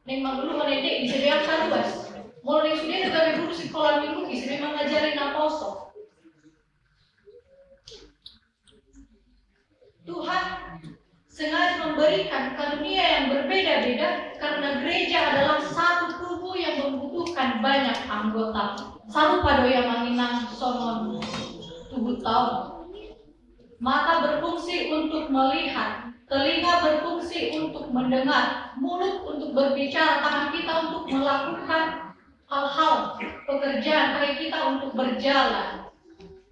na yung manguluhan ede, isipin yung kaluas. Molo na yung sudedo kami guru sekolah minggu, isipin yung mengajarin apostol. Tuhan sengaja memberikan karunia yang berbeda-beda karena gereja adalah satu tubuh yang membutuhkan banyak anggota. Satu padoya Amang-Inang sonon tubuh tahu. Mata berfungsi untuk melihat, telinga berfungsi untuk mendengar, mulut untuk berbicara, tangan kita untuk melakukan hal-hal pekerjaan, kaki kita untuk berjalan.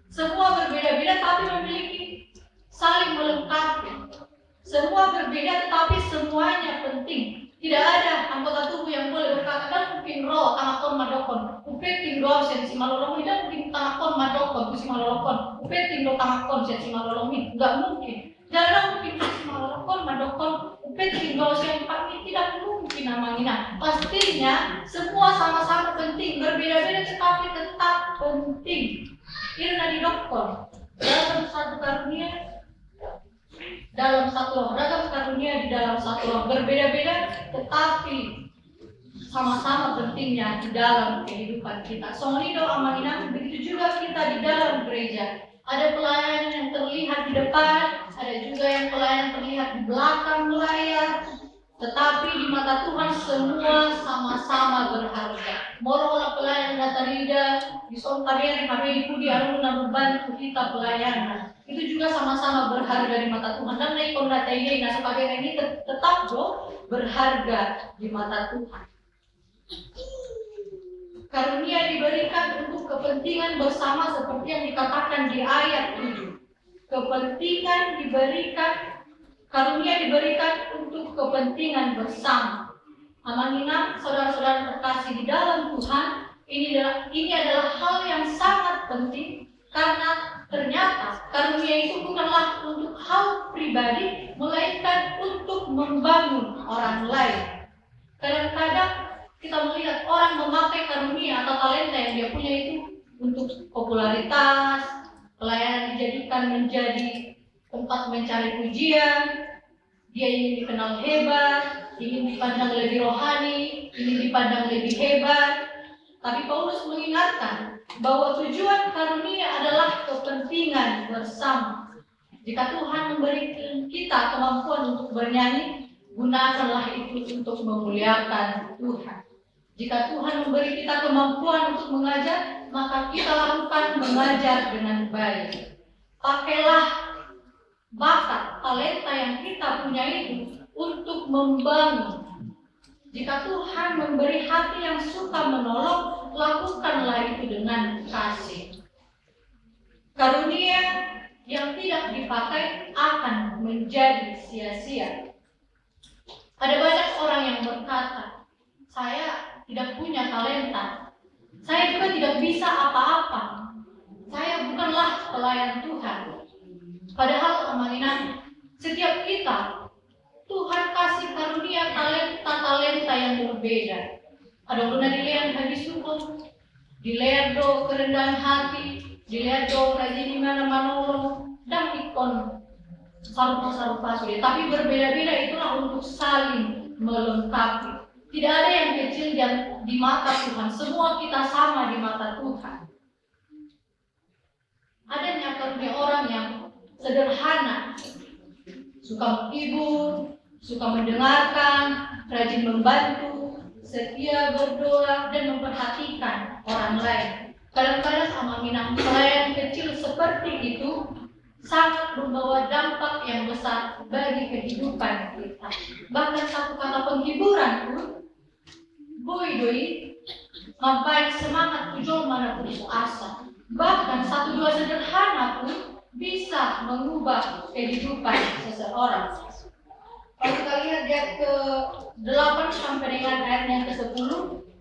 Semua berbeda-beda tapi memiliki saling melengkapi. Semua berbeda tetapi semuanya penting. Tidak ada anggota tubuh yang boleh berkata, dan mungkin roh tangakon madokon, upeting roh sensi malolongi, dan mungkin tangakon madokon, kusi malolokon, upeting roh tangakon sensi malolongi. Enggak mungkin. Jangan mungkin kusi malolokon madokon, upeting roh sensi malolongi, tidak mungkin. miskin namanya. Pastinya semua sama-sama penting, berbeda-beda tetapi tetap penting. Irna di dokter dalam satu karunia, dalam satu roh, ragam karunia di dalam satu roh, berbeda-beda tetapi sama-sama pentingnya di dalam kehidupan kita. Songonido amanina, begitu juga kita di dalam gereja. Ada pelayanan yang terlihat di depan, ada juga yang pelayanan terlihat di belakang layar. Tetapi di mata Tuhan semua sama-sama berharga. Moro-moro pelayanan datarida, di Sontarian, hari Pudi, Aruna membantu kita pelayanan. Itu juga sama-sama berharga di mata Tuhan. Dan naikon datarida, sebagai ini tetap berharga di mata Tuhan. Karunia diberikan untuk kepentingan bersama seperti yang dikatakan di ayat 7. Kepentingan diberikan, karunia diberikan untuk kepentingan bersama. Amanina, saudara-saudara terkasih di dalam Tuhan, ini adalah hal yang sangat penting karena ternyata karunia itu bukanlah untuk hal pribadi, melainkan untuk membangun orang lain. Kadang-kadang kita melihat orang memakai karunia atau talenta yang dia punya itu untuk popularitas, pelayanan dijadikan menjadi tempat mencari pujian, dia ingin dikenal hebat, ingin dipandang lebih rohani, ingin dipandang lebih hebat. Tapi Paulus mengingatkan bahwa tujuan karunia adalah kepentingan bersama. Jika Tuhan memberikan kita kemampuan untuk bernyanyi, gunakanlah itu untuk memuliakan Tuhan. Jika Tuhan memberi kita kemampuan untuk mengajar, maka kita lakukan mengajar dengan baik. Pakailah bakat, talenta yang kita punya itu untuk membangun. Jika Tuhan memberi hati yang suka menolong, lakukanlah itu dengan kasih. Karunia yang tidak dipakai akan menjadi sia-sia. Ada banyak orang yang berkata, saya tidak punya talenta, saya juga tidak bisa apa-apa, saya bukanlah pelayan Tuhan. Padahal amanina, setiap kita Tuhan kasih karunia talenta yang berbeda. Ada guna dilihat hadis syukur, dilihat do kerendahan hati, dilihat do rajin di mana manolong, dan ikon sarupa-sarupa sudah. Tapi berbeda-beda itulah untuk saling melengkapi. Tidak ada yang kecil di mata Tuhan, semua kita sama di mata Tuhan. Adanya karunia orang yang sederhana, suka menghibur, suka mendengarkan, rajin membantu, setia berdoa dan memperhatikan orang lain. Kadang-kadang amanina pelayan kecil seperti itu sangat membawa dampak yang besar bagi kehidupan kita. Bahkan satu kata penghiburan pun, boy doi, membuat semangat tujuan mana putus asa. Bahkan satu dua sederhana pun bisa mengubah kehidupan seseorang. Kalau kita lihat di ayat ke-8 sampai dengan ayat yang ke-10,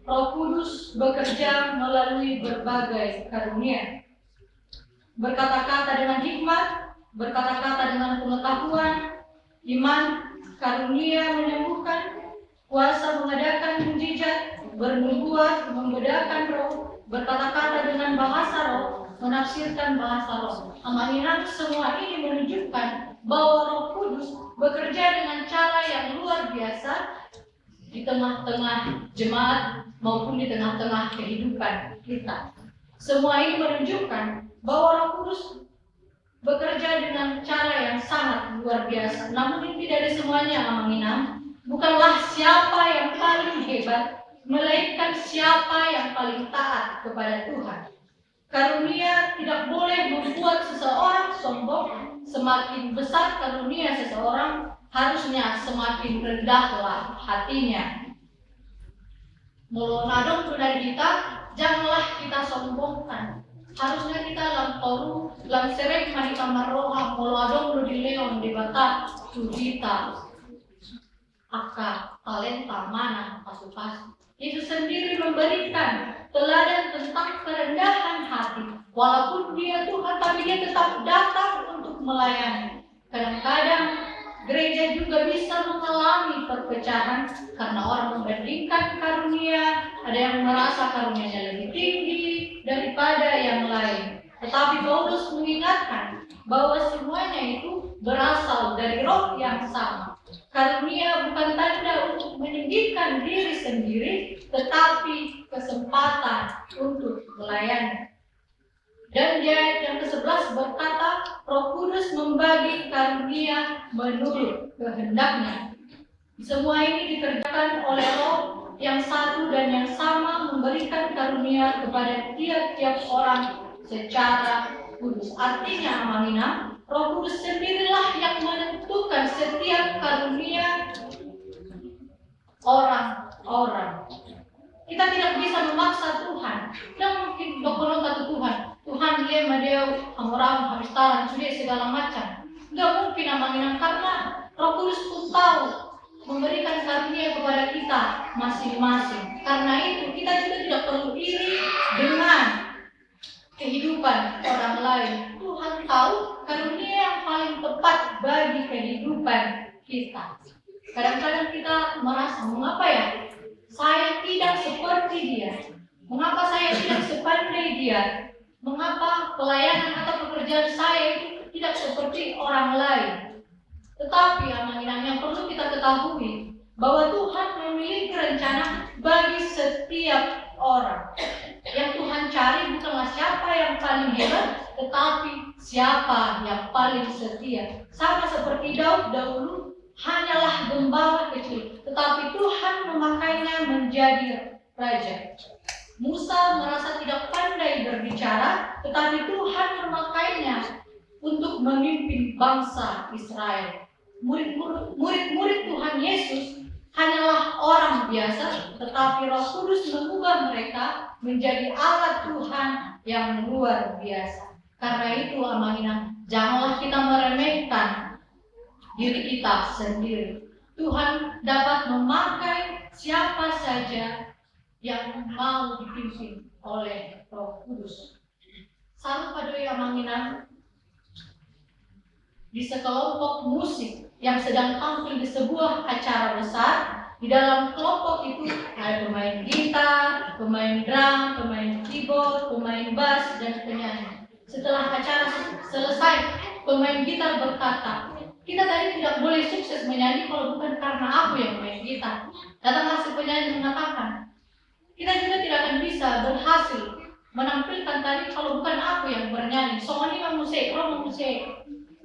Roh Kudus bekerja melalui berbagai karunia. Berkata-kata dengan hikmat, berkata-kata dengan pengetahuan, iman, karunia menyembuhkan, kuasa mengadakan mujizat, bernubuat, membedakan roh, berkata-kata dengan bahasa roh, menafsirkan bahasa roh. Amanina, semua ini menunjukkan bahwa Roh Kudus bekerja dengan cara yang luar biasa di tengah-tengah jemaat maupun di tengah-tengah kehidupan kita. Semua ini menunjukkan bahwa Roh Kudus bekerja dengan cara yang sangat luar biasa. Namun ini tidak ada semuanya, amanina. Bukanlah siapa yang paling hebat, melainkan siapa yang paling taat kepada Tuhan. Karunia tidak boleh membuat seseorang sombong. Semakin besar karunia seseorang, harusnya semakin rendahlah hatinya. Molonadong dari kita, janganlah kita sombongkan. Harusnya kita lampauru, langserek mahita maroha, molonadong di leon di bata, sujita, akka, talenta, mana, pasu-pasu. Yesus sendiri memberikan teladan tentang kerendahan hati. Walaupun dia Tuhan, tapi dia tetap datang untuk melayani. Kadang-kadang gereja juga bisa mengalami perpecahan karena orang membandingkan karunia, ada yang merasa karunianya lebih tinggi daripada yang lain. Tetapi Paulus mengingatkan bahwa semuanya itu berasal dari roh yang sama. Karunia bukan tanda untuk meninggikan diri sendiri, tetapi kesempatan untuk melayani. Dan di ayat yang ke-11 berkata, Roh Kudus membagi karunia menurut kehendaknya. Semua ini dikerjakan oleh Roh yang satu dan yang sama, memberikan karunia kepada tiap-tiap orang secara kudus. Artinya, Amanina, Roh Kudus sendirilah yang menentukan setiap karunia orang-orang. Kita tidak bisa memaksa Tuhan. Tidak mungkin berkolong kata Tuhan dia madeu orang habis taran sudah segala macam. Tidak mungkin Amanina, karena Roh Kudus pun tahu memberikan karunia kepada kita masing-masing. Karena itu kita juga tidak perlu iri dengan kehidupan orang lain. Tuhan tahu karunia yang paling tepat bagi kehidupan kita. Kadang-kadang kita merasa, mengapa ya saya tidak seperti dia? Mengapa saya tidak sepandai dia? Mengapa pelayanan atau pekerjaan saya itu tidak seperti orang lain? Tetapi Amanina, yang perlu kita ketahui bahwa Tuhan memiliki rencana bagi setiap orang. Yang Tuhan cari bukanlah siapa yang paling hebat, tetapi siapa yang paling setia. Sama seperti Daud dahulu hanyalah gembala kecil, tetapi Tuhan memakainya menjadi raja. Musa merasa tidak pandai berbicara, tetapi Tuhan memakainya untuk memimpin bangsa Israel. Murid-murid Tuhan Yesus hanyalah orang biasa, tetapi Roh Kudus mengubah mereka menjadi alat Tuhan yang luar biasa. Karena itu, Amanina, janganlah kita meremehkan diri kita sendiri. Tuhan dapat memakai siapa saja yang mau dipimpin oleh Roh Kudus. Salut pada Amanina, di sekelompok musik yang sedang tampil di sebuah acara besar. Di dalam kelompok itu ada pemain gitar, pemain drum, pemain keyboard, pemain bass, dan penyanyi. Setelah acara selesai, pemain gitar berkata, kita tadi tidak boleh sukses menyanyi kalau bukan karena aku yang main gitar. Datanglah si penyanyi mengatakan, kita juga tidak akan bisa berhasil menampilkan tadi kalau bukan aku yang bernyanyi. Soalnya musik, roh musik,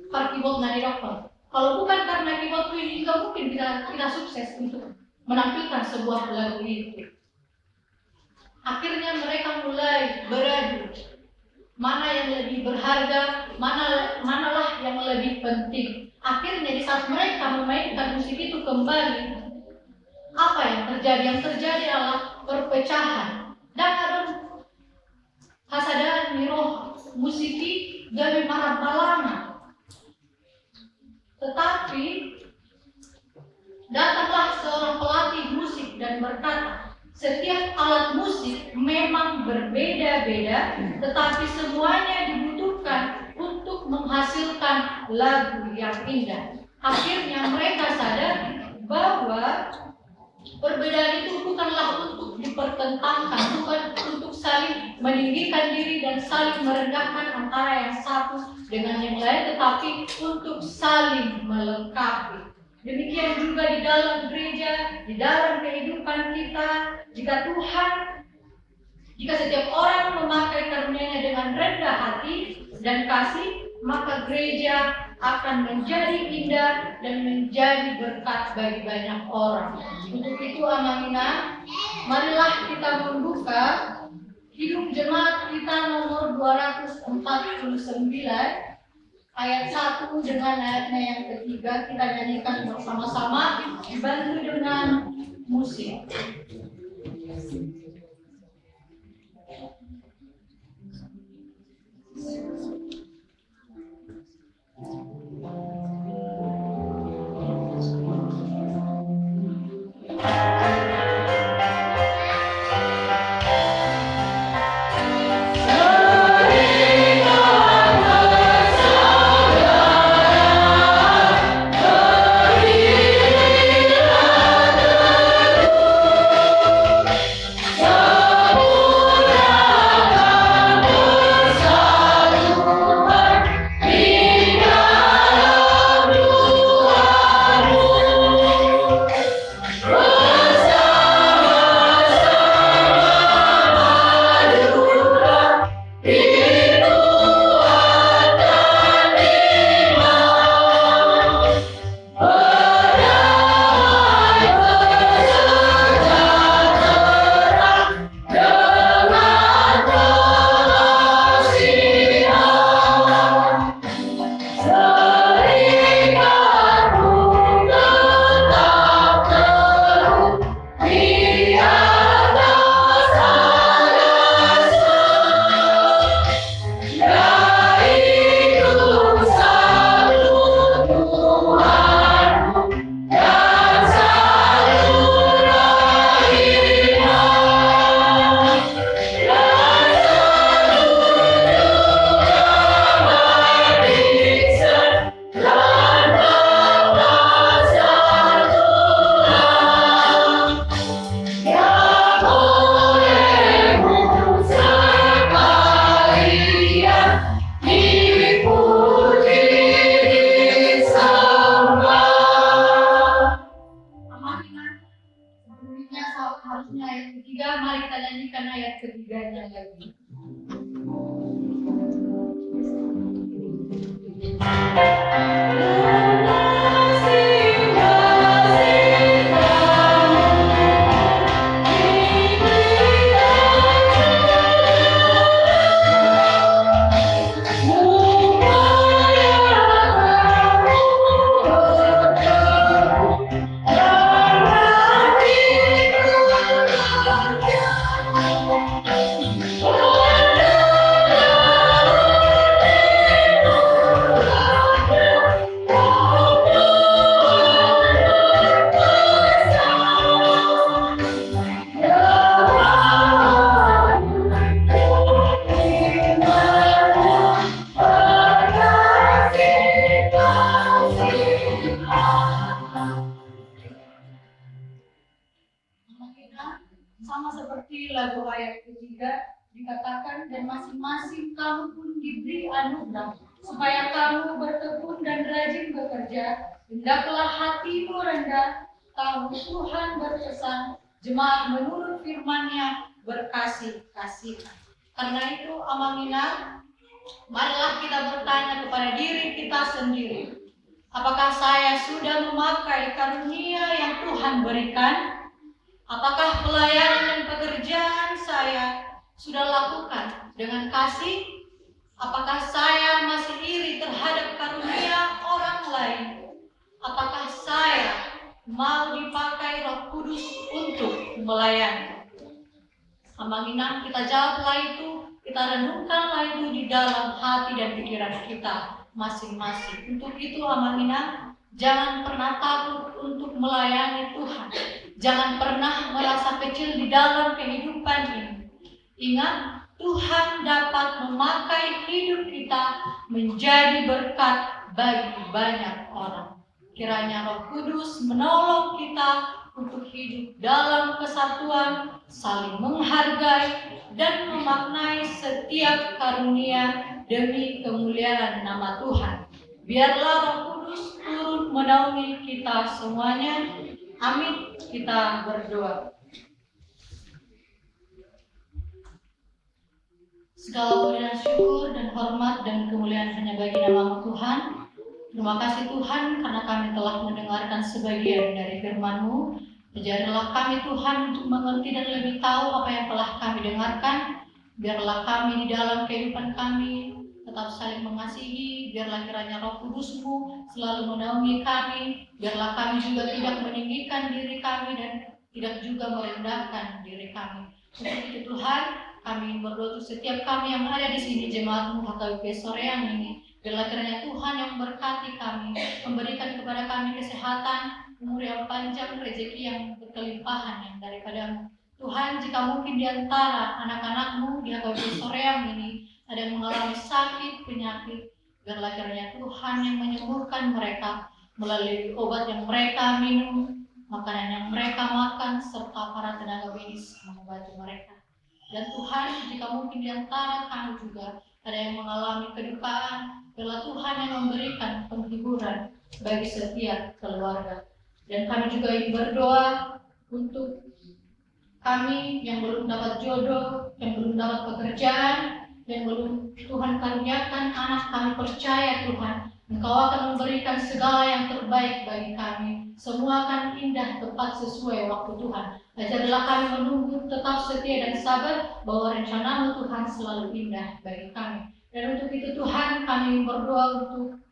par keyboard nari dokter. Kalau bukan karena keyboard ini, tidak mungkin kita sukses untuk menampilkan sebuah lagu itu. Akhirnya mereka mulai beradu, mana yang lebih berharga, manalah yang lebih penting. Akhirnya di saat mereka memainkan musik itu kembali, apa yang terjadi? Yang terjadi adalah perpecahan. Dan ada hasadaan di roh musiki gawe marah balana. Tetapi datanglah seorang pelatih musik dan berkata, setiap alat musik memang berbeda-beda, tetapi semuanya dibutuhkan untuk menghasilkan lagu yang indah. Akhirnya mereka sadar bahwa perbedaan itu bukanlah untuk dipertentangkan, bukan untuk saling meninggikan diri dan saling merendahkan antara yang satu dengan yang lain, tetapi untuk saling melengkapi. Demikian juga di dalam gereja, di dalam kehidupan kita. Jika setiap orang memakai karunia-Nya dengan rendah hati dan kasih, maka gereja akan menjadi indah dan menjadi berkat bagi banyak orang. Untuk itu, Amanina, marilah kita membuka Hidup Jemaat kita nomor 249 ayat 1 dengan ayatnya yang ketiga. Kita nyanyikan bersama-sama dibantu dengan musik. Sering bersama lagu ayat ketiga dikatakan, dan masing-masing kamu pun diberi anugerah supaya kamu bertekun dan rajin bekerja. Hendaklah hatimu rendah, tahu Tuhan berpesan, jemaat menurut firman-Nya berkasih-kasihan. Karena itu Amanginah, marilah kita bertanya kepada diri kita sendiri, apakah saya sudah memakai karunia yang Tuhan berikan? Apakah pelayanan dan pekerjaan saya sudah lakukan dengan kasih? Apakah saya masih iri terhadap karunia orang lain? Apakah saya mau dipakai Roh Kudus untuk melayani? Amanginah, kita jawablah itu, kita renungkanlah itu di dalam hati dan pikiran kita masing-masing. Untuk itu Amanginah, jangan pernah takut untuk melayani Tuhan. Jangan pernah merasa kecil di dalam kehidupan ini. Ingat, Tuhan dapat memakai hidup kita menjadi berkat bagi banyak orang. Kiranya Roh Kudus menolong kita untuk hidup dalam kesatuan, saling menghargai dan memaknai setiap karunia demi kemuliaan nama Tuhan. Biarlah Roh Kudus turun menaungi kita semuanya. Amin. Kita berdoa. Segala puji dan syukur dan hormat dan kemuliaan hanya bagi nama Tuhan. Terima kasih Tuhan karena kami telah mendengarkan sebagian dari firman-Mu. Ajarilah kami Tuhan untuk mengerti dan lebih tahu apa yang telah kami dengarkan. Biarlah kami di dalam kehidupan kami tetap saling mengasihi. Biarlah kiranya Roh Kudus-Mu selalu menaungi kami. Biarlah kami juga tidak meninggikan diri kami dan tidak juga merendahkan diri kami. Untuk itu Tuhan, kami berdoa untuk setiap kami yang ada di sini, jemaat-Mu HKBP Soreang ini. Biarlah kiranya Tuhan yang memberkati kami, memberikan kepada kami kesehatan, umur yang panjang, rezeki yang berkelimpahan yang daripada-Mu. Tuhan, jika mungkin di antara anak-anak-Mu di HKBP Soreang ini ada yang mengalami sakit, penyakit, biarlah kiranya Tuhan yang menyembuhkan mereka melalui obat yang mereka minum, makanan yang mereka makan, serta para tenaga medis mengobati mereka. Dan Tuhan, jika mungkin di antara kami juga ada yang mengalami kedukaan, biarlah Tuhan yang memberikan penghiburan bagi setiap keluarga. Dan kami juga ingin berdoa untuk kami yang belum dapat jodoh, yang belum dapat pekerjaan, yang belum Tuhan karuniakan anak, kami percaya Tuhan, Engkau akan memberikan segala yang terbaik bagi kami. Semua akan indah tepat sesuai waktu Tuhan. Ajarilah kami menunggu tetap setia dan sabar bahwa rencana-Mu Tuhan selalu indah bagi kami. Dan untuk itu Tuhan, kami berdoa untuk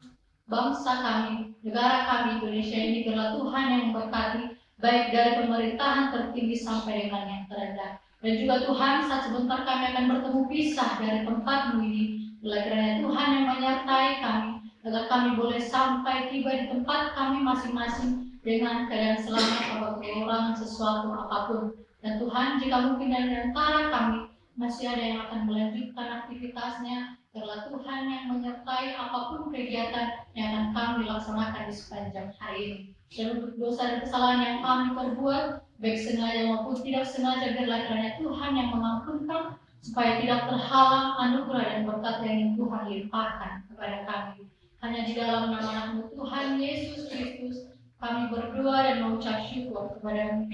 bangsa kami, negara kami Indonesia ini, biarlah Tuhan yang memberkati, baik dari pemerintahan tertinggi sampai dengan yang terendah. Dan juga Tuhan, saat sebentar kami akan bertemu pisah dari tempat-Mu ini, biarlah kiranya Tuhan yang menyertai kami, agar kami boleh sampai tiba di tempat kami masing-masing dengan keadaan selamat atau kekurangan sesuatu apapun. Dan Tuhan, jika mungkin dari antara kami masih ada yang akan melanjutkan aktivitasnya, biarlah Tuhan yang menyertai apapun kegiatan yang akan kami laksanakan di sepanjang hari ini. Dan untuk dosa dan kesalahan yang kami perbuat, baik sengaja maupun tidak sengaja, biarlah kiranya Tuhan yang mengampunkan, supaya tidak terhalang anugerah dan berkat yang Tuhan limpahkan kepada kami. Hanya di dalam nama-Mu Tuhan Yesus Kristus kami berdoa dan mengucap syukur kepada-Mu.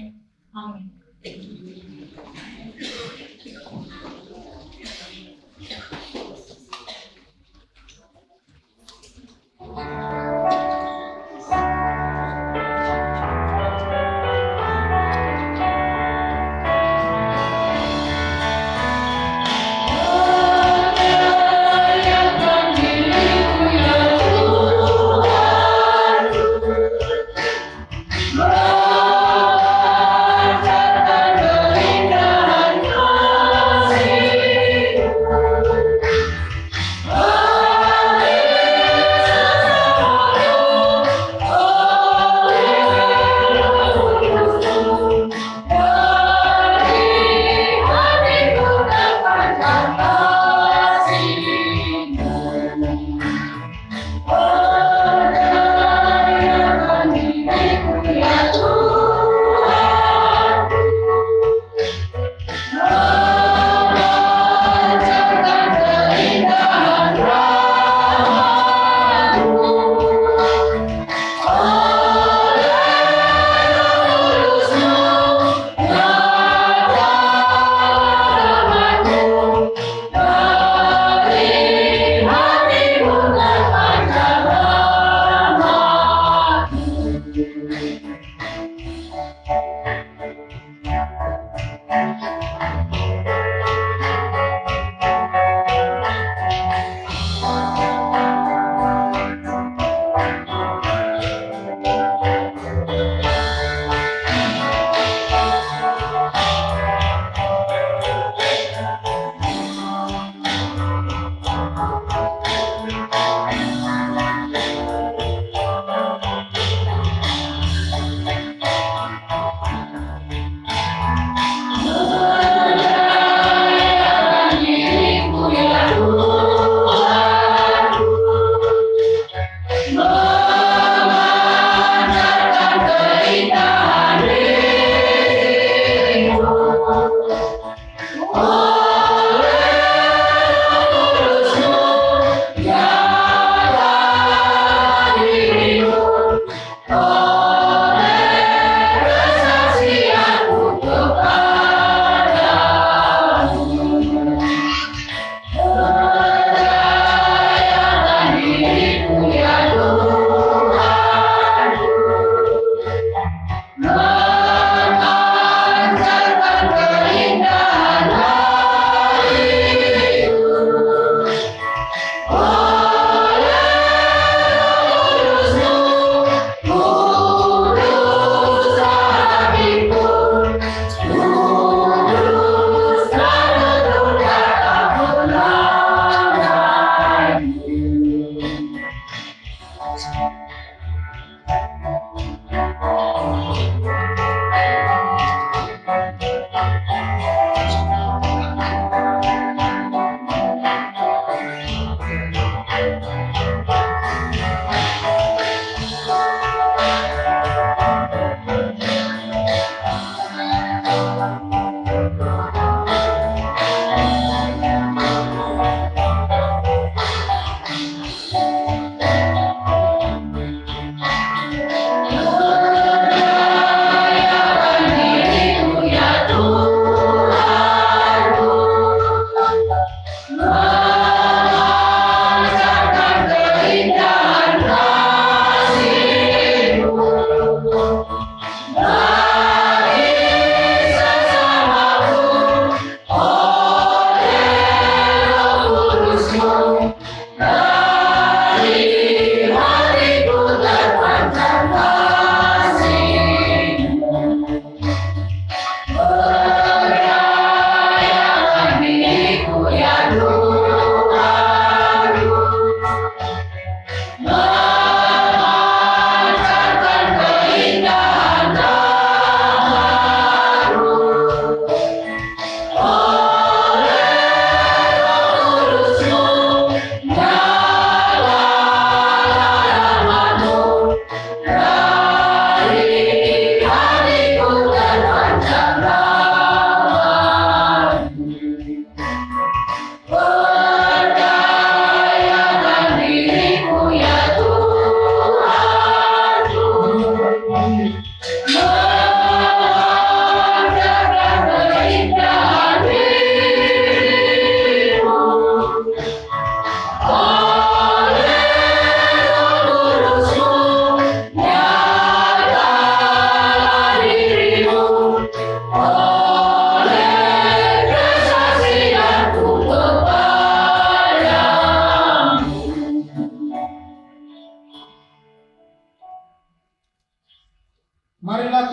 Amin.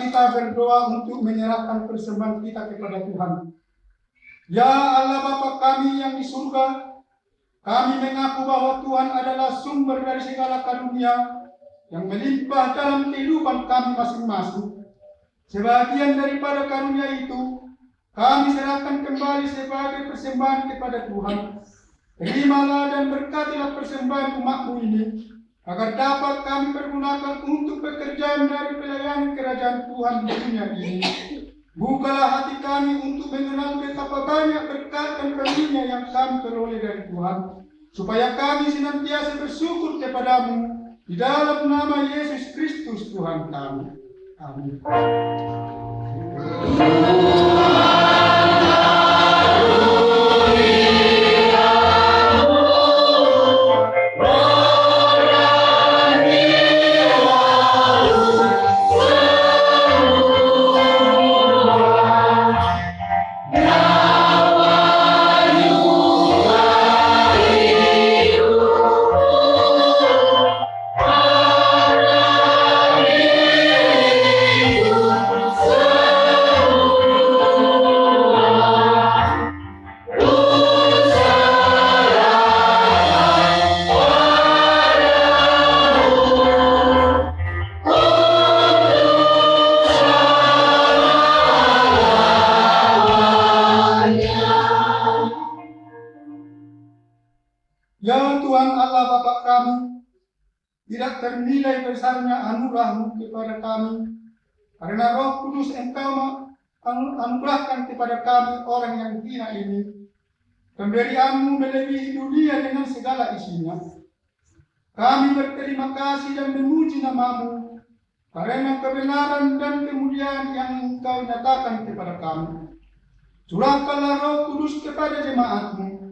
kita berdoa untuk menyerahkan persembahan kita kepada Tuhan. Ya Allah Bapa kami yang di surga, kami mengaku bahwa Tuhan adalah sumber dari segala karunia yang melimpah dalam kehidupan kami masing-masing. Sebagian daripada karunia itu kami serahkan kembali sebagai persembahan kepada Tuhan. Terimalah dan berkatilah persembahan umat-Mu ini, agar dapat kami pergunakan untuk pekerjaan dari pelayanan kerajaan Tuhan di dunia ini. Bukalah hati kami untuk mengenal betapa banyak berkat dan karunia yang kami peroleh dari Tuhan, supaya kami senantiasa bersyukur kepada-Mu di dalam nama Yesus Kristus Tuhan kami. Amin. Ya Tuhan Allah Bapa kami, tidak ternilai besarnya anugerah-Mu kepada kami, karena Roh Kudus Engkau anugerahkan kepada kami orang yang hina ini. Pemberian-Mu melebihi dunia dengan segala isinya. Kami berterima kasih dan memuji nama-Mu, karena kebenaran dan kemuliaan yang Engkau nyatakan kepada kami. Curahkanlah Roh Kudus kepada jemaat-Mu,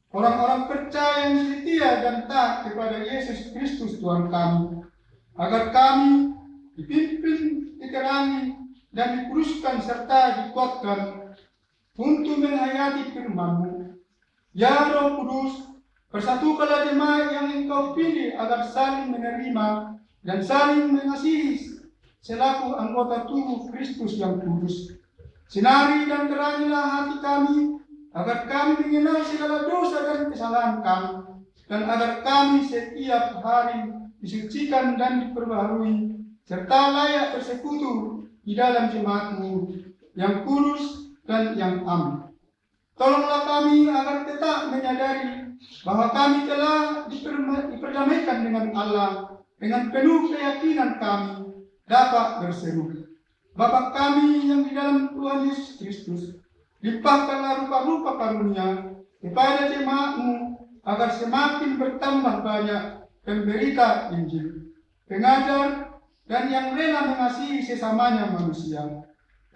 orang-orang percaya yang setia dan taat kepada Yesus Kristus Tuhan kami, agar kami dipimpin, diterangi, dan dikuduskan serta dikuatkan untuk menghayati firman-Mu. Ya Roh Kudus, persatukanlah jemaat yang Engkau pilih agar saling menerima dan saling mengasihi selaku anggota tubuh Kristus yang kudus. Sinari dan terangilah hati kami, agar kami mengenal segala dosa dan kesalahan kami, dan agar kami setiap hari disucikan dan diperbaharui, serta layak bersekutu di dalam jemaat-Mu yang kudus dan yang aman. Tolonglah kami agar tetap menyadari bahwa kami telah diperdamaikan dengan Allah, dengan penuh keyakinan kami dapat berseru, Bapa kami yang di dalam Tuhan Yesus Kristus, limpahkanlah rupa-rupa karunia kepada jemaat-Mu, agar semakin bertambah banyak pemberita Injil, pengajar, dan yang rela mengasihi sesamanya manusia.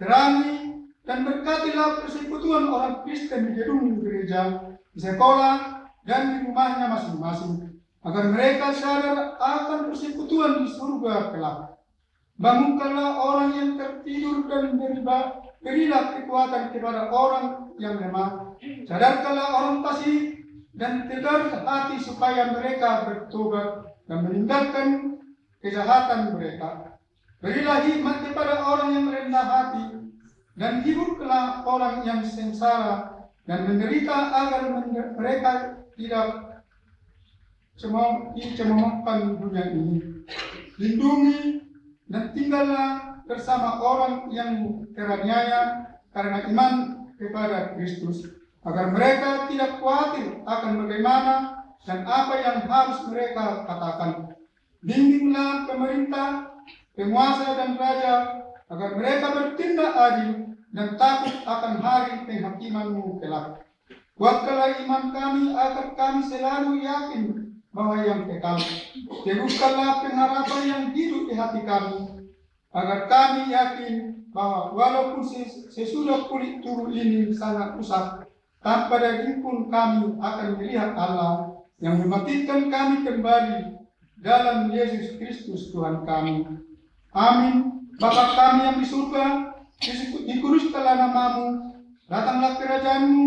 Terangi dan berkatilah persekutuan orang Kristen di gedung gereja, di sekolah, dan di rumahnya masing-masing, agar mereka sadar akan persekutuan di surga kelak. Bangunkanlah orang yang tertidur dan berilah kekuatan kepada orang yang lemah. Sadarkanlah orang fasik dan tegar hati supaya mereka bertobat dan meninggalkan kejahatan mereka. Berilah hikmat kepada orang yang rendah hati dan hiburkanlah orang yang sengsara dan menderita, agar mereka tidak dicemoohkan dunia ini. Lindungi dan tinggallah bersama orang yang teraniaya karena iman kepada Kristus, agar mereka tidak khawatir akan bagaimana dan apa yang harus mereka katakan. Bimbinglah pemerintah, penguasa dan raja, agar mereka bertindak adil dan takut akan hari penghakiman-Mu kelak. Kuatkanlah iman kami agar kami selalu yakin bahwa yang kekal. Teguhkanlah pengharapan yang hidup di hati kami, agar kami yakin bahwa walaupun sesudah kulit tubuh ini sangat rusak, tanpa daging pun kami akan melihat Allah yang membangkitkan kami kembali dalam Yesus Kristus Tuhan kami. Amin. Bapa kami yang di surga, dikuduskanlah nama-Mu, datanglah kerajaan-Mu,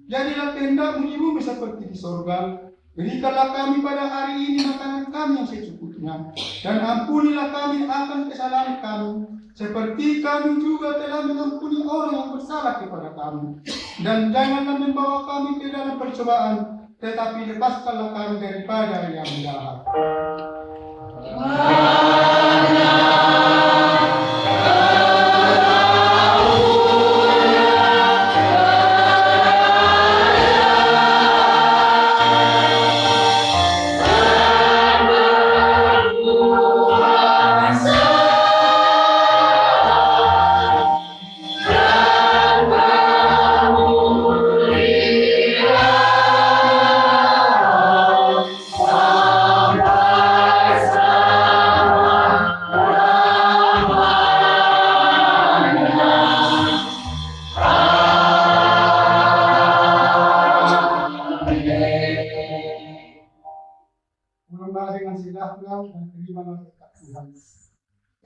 jadilah kehendak-Mu di bumi seperti di surga. Berikanlah kami pada hari ini makanan kami yang secukupnya, dan ampunilah kami akan kesalahan kami, seperti kami juga telah mengampuni orang yang bersalah kepada kami. Dan janganlah membawa kami ke dalam percobaan, tetapi lepaskanlah kami daripada yang jahat.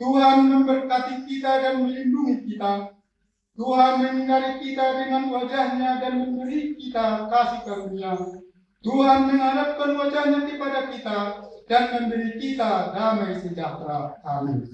Tuhan memberkati kita dan melindungi kita. Tuhan menyinari kita dengan wajah-Nya dan memberi kita kasih karunia. Tuhan menghadapkan wajah-Nya kepada kita dan memberi kita damai sejahtera. Amin.